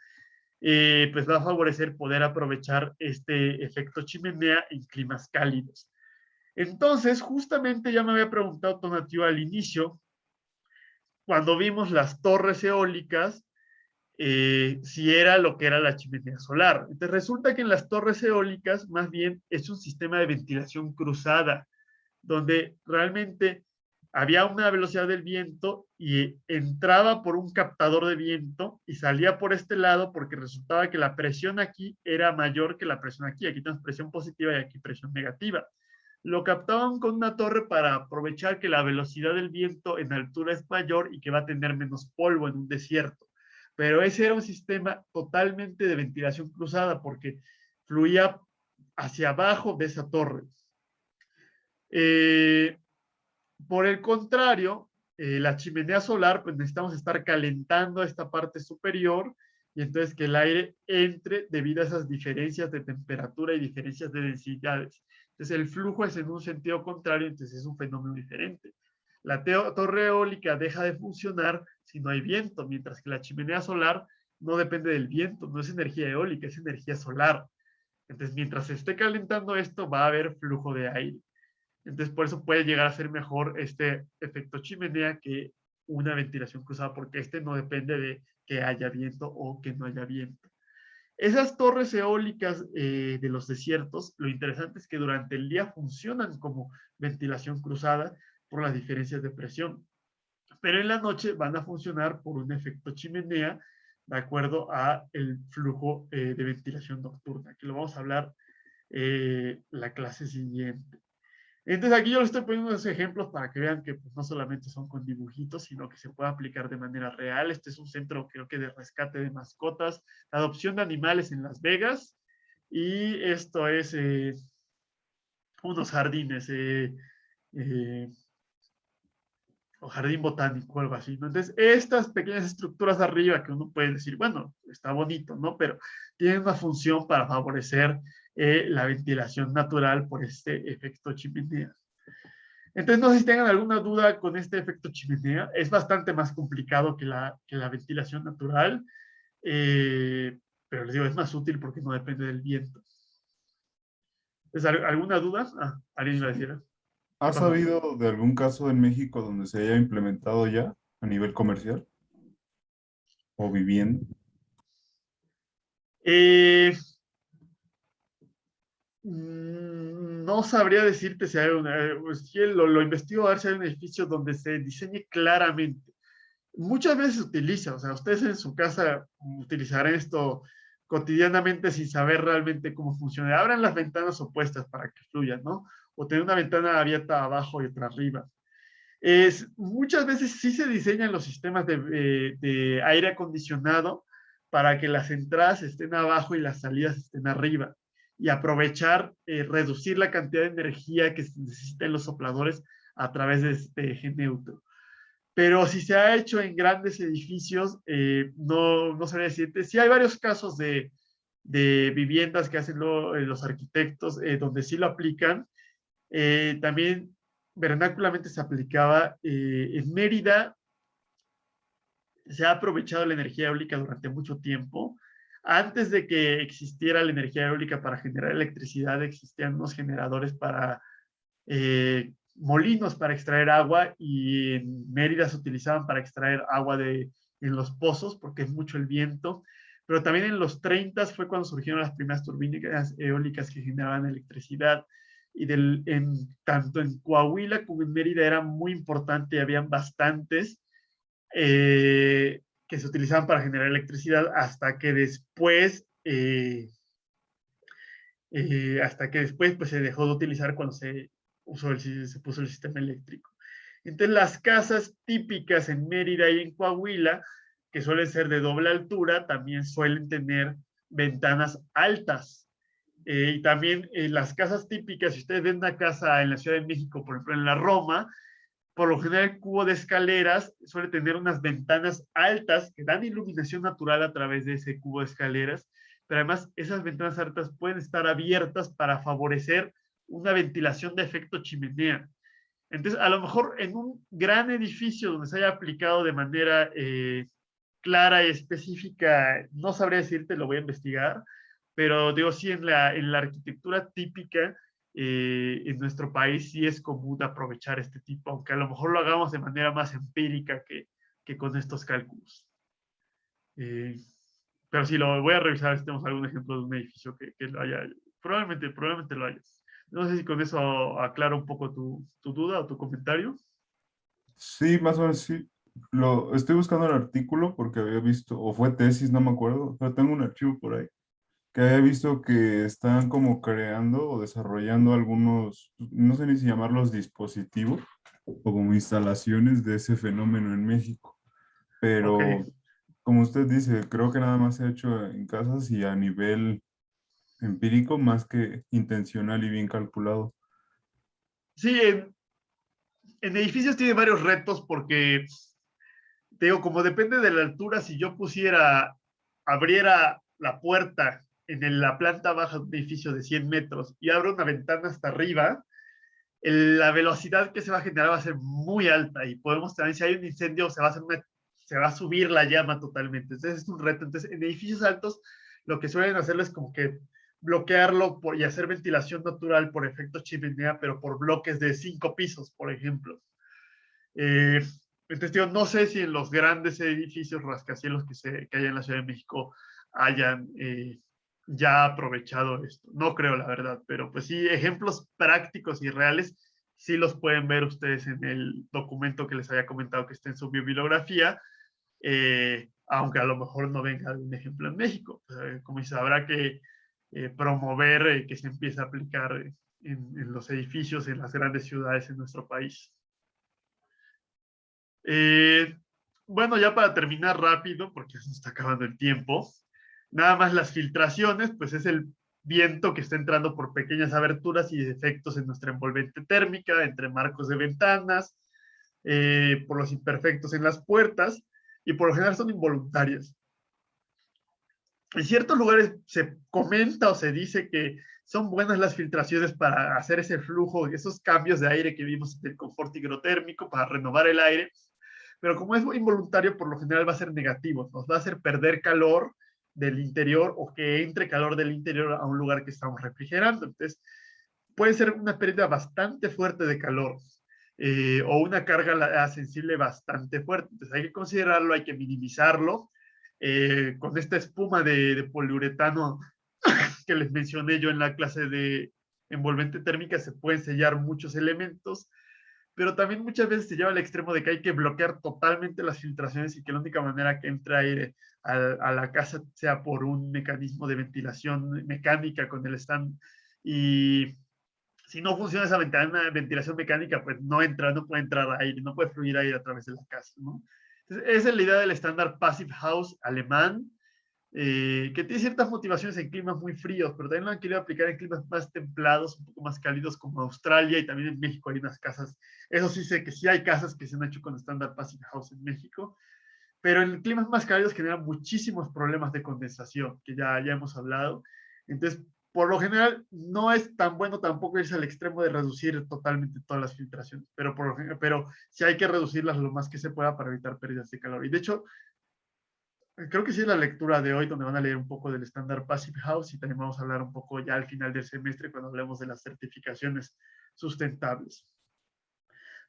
[SPEAKER 1] pues va a favorecer poder aprovechar este efecto chimenea en climas cálidos. Entonces, justamente ya me había preguntado Tonatiuh al inicio, cuando vimos las torres eólicas, si era lo que era la chimenea solar. Entonces resulta que en las torres eólicas más bien es un sistema de ventilación cruzada, donde realmente había una velocidad del viento y entraba por un captador de viento y salía por este lado porque resultaba que la presión aquí era mayor que la presión aquí. Aquí tenemos presión positiva y aquí presión negativa. Lo captaban con una torre para aprovechar que la velocidad del viento en altura es mayor y que va a tener menos polvo en un desierto. Pero ese era un sistema totalmente de ventilación cruzada porque fluía hacia abajo de esa torre. Por el contrario, la chimenea solar, pues necesitamos estar calentando esta parte superior y entonces que el aire entre debido a esas diferencias de temperatura y diferencias de densidades. Entonces el flujo es en un sentido contrario, entonces es un fenómeno diferente. La torre eólica deja de funcionar si no hay viento, mientras que la chimenea solar no depende del viento, no es energía eólica, es energía solar. Entonces mientras se esté calentando esto, va a haber flujo de aire. Entonces, por eso puede llegar a ser mejor este efecto chimenea que una ventilación cruzada, porque este no depende de que haya viento o que no haya viento. Esas torres eólicas de los desiertos, lo interesante es que durante el día funcionan como ventilación cruzada por las diferencias de presión, pero en la noche van a funcionar por un efecto chimenea de acuerdo a el flujo de ventilación nocturna, que lo vamos a hablar la clase siguiente. Entonces aquí yo les estoy poniendo unos ejemplos para que vean que pues, no solamente son con dibujitos, sino que se puede aplicar de manera real. Este es un centro, creo que de rescate de mascotas, adopción de animales en Las Vegas. Y esto es unos jardines, eh, o jardín botánico, algo así, ¿no? Entonces, estas pequeñas estructuras arriba que uno puede decir, bueno, está bonito, ¿no? Pero tienen una función para favorecer la ventilación natural por este efecto chimenea. Entonces, no sé si tengan alguna duda con este efecto chimenea. Es bastante más complicado que la ventilación natural, pero les digo, es más útil porque no depende del viento. ¿Alguna duda? Ah, alguien iba a decir. ¿Qué
[SPEAKER 5] ¿Has
[SPEAKER 1] pasó?
[SPEAKER 5] sabido de algún caso en México donde se haya implementado ya a nivel comercial o vivienda?
[SPEAKER 1] No sabría decirte si hay pues, sí, lo investigo a ver si hay un edificio donde se diseñe claramente. Muchas veces se utiliza, o sea, ustedes en su casa utilizarán esto cotidianamente sin saber realmente cómo funciona. Abran las ventanas opuestas para que fluyan, ¿no? O tener una ventana abierta abajo y otra arriba. Muchas veces sí se diseñan los sistemas de aire acondicionado para que las entradas estén abajo y las salidas estén arriba y aprovechar, reducir la cantidad de energía que se necesita en los sopladores a través de este eje neutro. Pero si se ha hecho en grandes edificios, no sabría decirte. Sí hay varios casos de viviendas que hacen los arquitectos donde sí lo aplican. También vernáculamente se aplicaba en Mérida. Se ha aprovechado la energía eólica durante mucho tiempo. Antes de que existiera la energía eólica para generar electricidad, existían unos generadores para molinos para extraer agua y en Mérida se utilizaban para extraer agua en los pozos porque es mucho el viento. Pero también en los 30 fue cuando surgieron las primeras turbinas eólicas que generaban electricidad. Y tanto en Coahuila como en Mérida era muy importante, habían bastantes que se utilizaban para generar electricidad hasta que después pues, se dejó de utilizar cuando se puso el sistema eléctrico. Entonces las casas típicas en Mérida y en Coahuila, que suelen ser de doble altura, también suelen tener ventanas altas. Y también las casas típicas, si ustedes ven una casa en la Ciudad de México, por ejemplo en la Roma, por lo general el cubo de escaleras suele tener unas ventanas altas que dan iluminación natural a través de ese cubo de escaleras, pero además esas ventanas altas pueden estar abiertas para favorecer una ventilación de efecto chimenea. Entonces, a lo mejor en un gran edificio donde se haya aplicado de manera clara y específica, no sabría decirte, lo voy a investigar, pero digo, sí, en la arquitectura típica en nuestro país sí es común aprovechar este tipo, aunque a lo mejor lo hagamos de manera más empírica que con estos cálculos. Pero sí, lo voy a revisar si tenemos algún ejemplo de un edificio que lo haya. Probablemente lo hayas. No sé si con eso aclaro un poco tu duda o tu comentario.
[SPEAKER 5] Sí, más o menos sí. Estoy buscando el artículo porque había visto, o fue tesis, no me acuerdo, pero tengo un archivo por ahí, que había visto que están como creando o desarrollando algunos, no sé ni si llamarlos dispositivos o como instalaciones de ese fenómeno en México.
[SPEAKER 1] Ok.
[SPEAKER 5] Pero como usted dice, creo que nada más se ha hecho en casas y a nivel empírico más que intencional y bien calculado.
[SPEAKER 1] Sí, en edificios tiene varios retos porque, te digo, como depende de la altura, si yo abriera la puerta en la planta baja de un edificio de 100 metros y abro una ventana hasta arriba, la velocidad que se va a generar va a ser muy alta y podemos también, si hay un incendio, se va a subir la llama totalmente. Entonces es un reto. Entonces en edificios altos lo que suelen hacerlo es como que bloquearlo y hacer ventilación natural por efecto chimenea, pero por bloques de 5 pisos, por ejemplo. Eh, entonces, tío, no sé si en los grandes edificios rascacielos que hay en la Ciudad de México hayan ya aprovechado esto. No creo, la verdad, pero pues sí, ejemplos prácticos y reales sí los pueden ver ustedes en el documento que les había comentado que está en su bibliografía, aunque a lo mejor no venga un ejemplo en México. Como dice, habrá que promover que se empiece a aplicar en los edificios, en las grandes ciudades en nuestro país. Bueno, ya para terminar rápido, porque ya se nos está acabando el tiempo, nada más las filtraciones, pues es el viento que está entrando por pequeñas aberturas y defectos en nuestra envolvente térmica, entre marcos de ventanas, por los imperfectos en las puertas, y por lo general son involuntarias. En ciertos lugares se comenta o se dice que son buenas las filtraciones para hacer ese flujo, esos cambios de aire que vimos del confort higrotérmico, para renovar el aire, pero como es involuntario, por lo general va a ser negativo, nos va a hacer perder calor del interior o que entre calor del interior a un lugar que estamos refrigerando. Entonces, puede ser una pérdida bastante fuerte de calor o una carga sensible bastante fuerte. Entonces, hay que considerarlo, hay que minimizarlo. Con esta espuma de poliuretano que les mencioné yo en la clase de envolvente térmica, se pueden sellar muchos elementos, pero también muchas veces se lleva al extremo de que hay que bloquear totalmente las filtraciones y que la única manera que entre aire a la casa sea por un mecanismo de ventilación mecánica con el stand. Y si no funciona esa ventilación mecánica, pues no puede entrar aire, no puede fluir aire a través de la casa, ¿no? Entonces, esa es la idea del estándar Passive House alemán, que tiene ciertas motivaciones en climas muy fríos, pero también lo han querido aplicar en climas más templados, un poco más cálidos como Australia, y también en México hay unas casas, eso sí sé que sí hay casas que se han hecho con estándar Passive House en México, pero en climas más cálidos generan muchísimos problemas de condensación, que ya hemos hablado. Entonces, por lo general, no es tan bueno tampoco irse al extremo de reducir totalmente todas las filtraciones, pero sí hay que reducirlas lo más que se pueda para evitar pérdidas de calor. Y de hecho, creo que sí es la lectura de hoy donde van a leer un poco del estándar Passive House y también vamos a hablar un poco ya al final del semestre cuando hablemos de las certificaciones sustentables.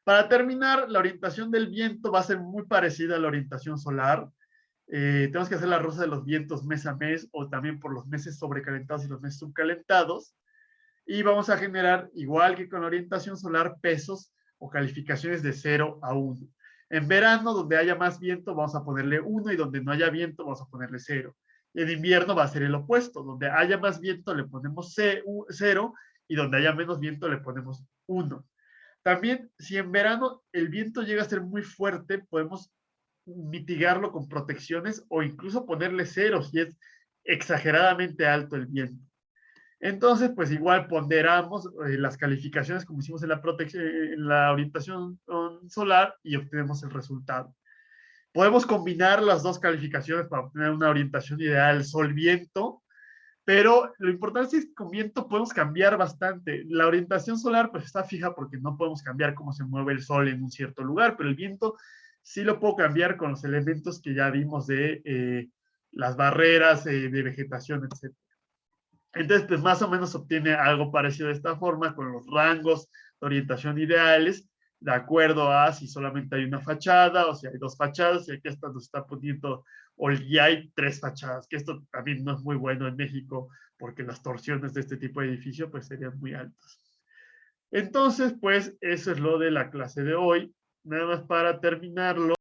[SPEAKER 1] Para terminar, la orientación del viento va a ser muy parecida a la orientación solar. Tenemos que hacer la rosa de los vientos mes a mes o también por los meses sobrecalentados y los meses subcalentados. Y vamos a generar, igual que con la orientación solar, pesos o calificaciones de 0 a 1. En verano, donde haya más viento, vamos a ponerle 1 y donde no haya viento, vamos a ponerle 0. Y en invierno va a ser el opuesto. Donde haya más viento, le ponemos 0 y donde haya menos viento, le ponemos 1. También, si en verano el viento llega a ser muy fuerte, podemos mitigarlo con protecciones o incluso ponerle 0 si es exageradamente alto el viento. Entonces, pues igual ponderamos las calificaciones como hicimos en la orientación solar y obtenemos el resultado. Podemos combinar las dos calificaciones para obtener una orientación ideal sol-viento, pero lo importante es que con viento podemos cambiar bastante. La orientación solar pues está fija porque no podemos cambiar cómo se mueve el sol en un cierto lugar, pero el viento sí lo puedo cambiar con los elementos que ya vimos de las barreras de vegetación, etc. Entonces, pues más o menos obtiene algo parecido de esta forma, con los rangos de orientación ideales, de acuerdo a si solamente hay una fachada o si hay dos fachadas, y aquí hasta nos está poniendo, o ya hay tres fachadas, que esto también no es muy bueno en México, porque las torsiones de este tipo de edificio pues serían muy altas. Entonces, pues eso es lo de la clase de hoy. Nada más para terminarlo.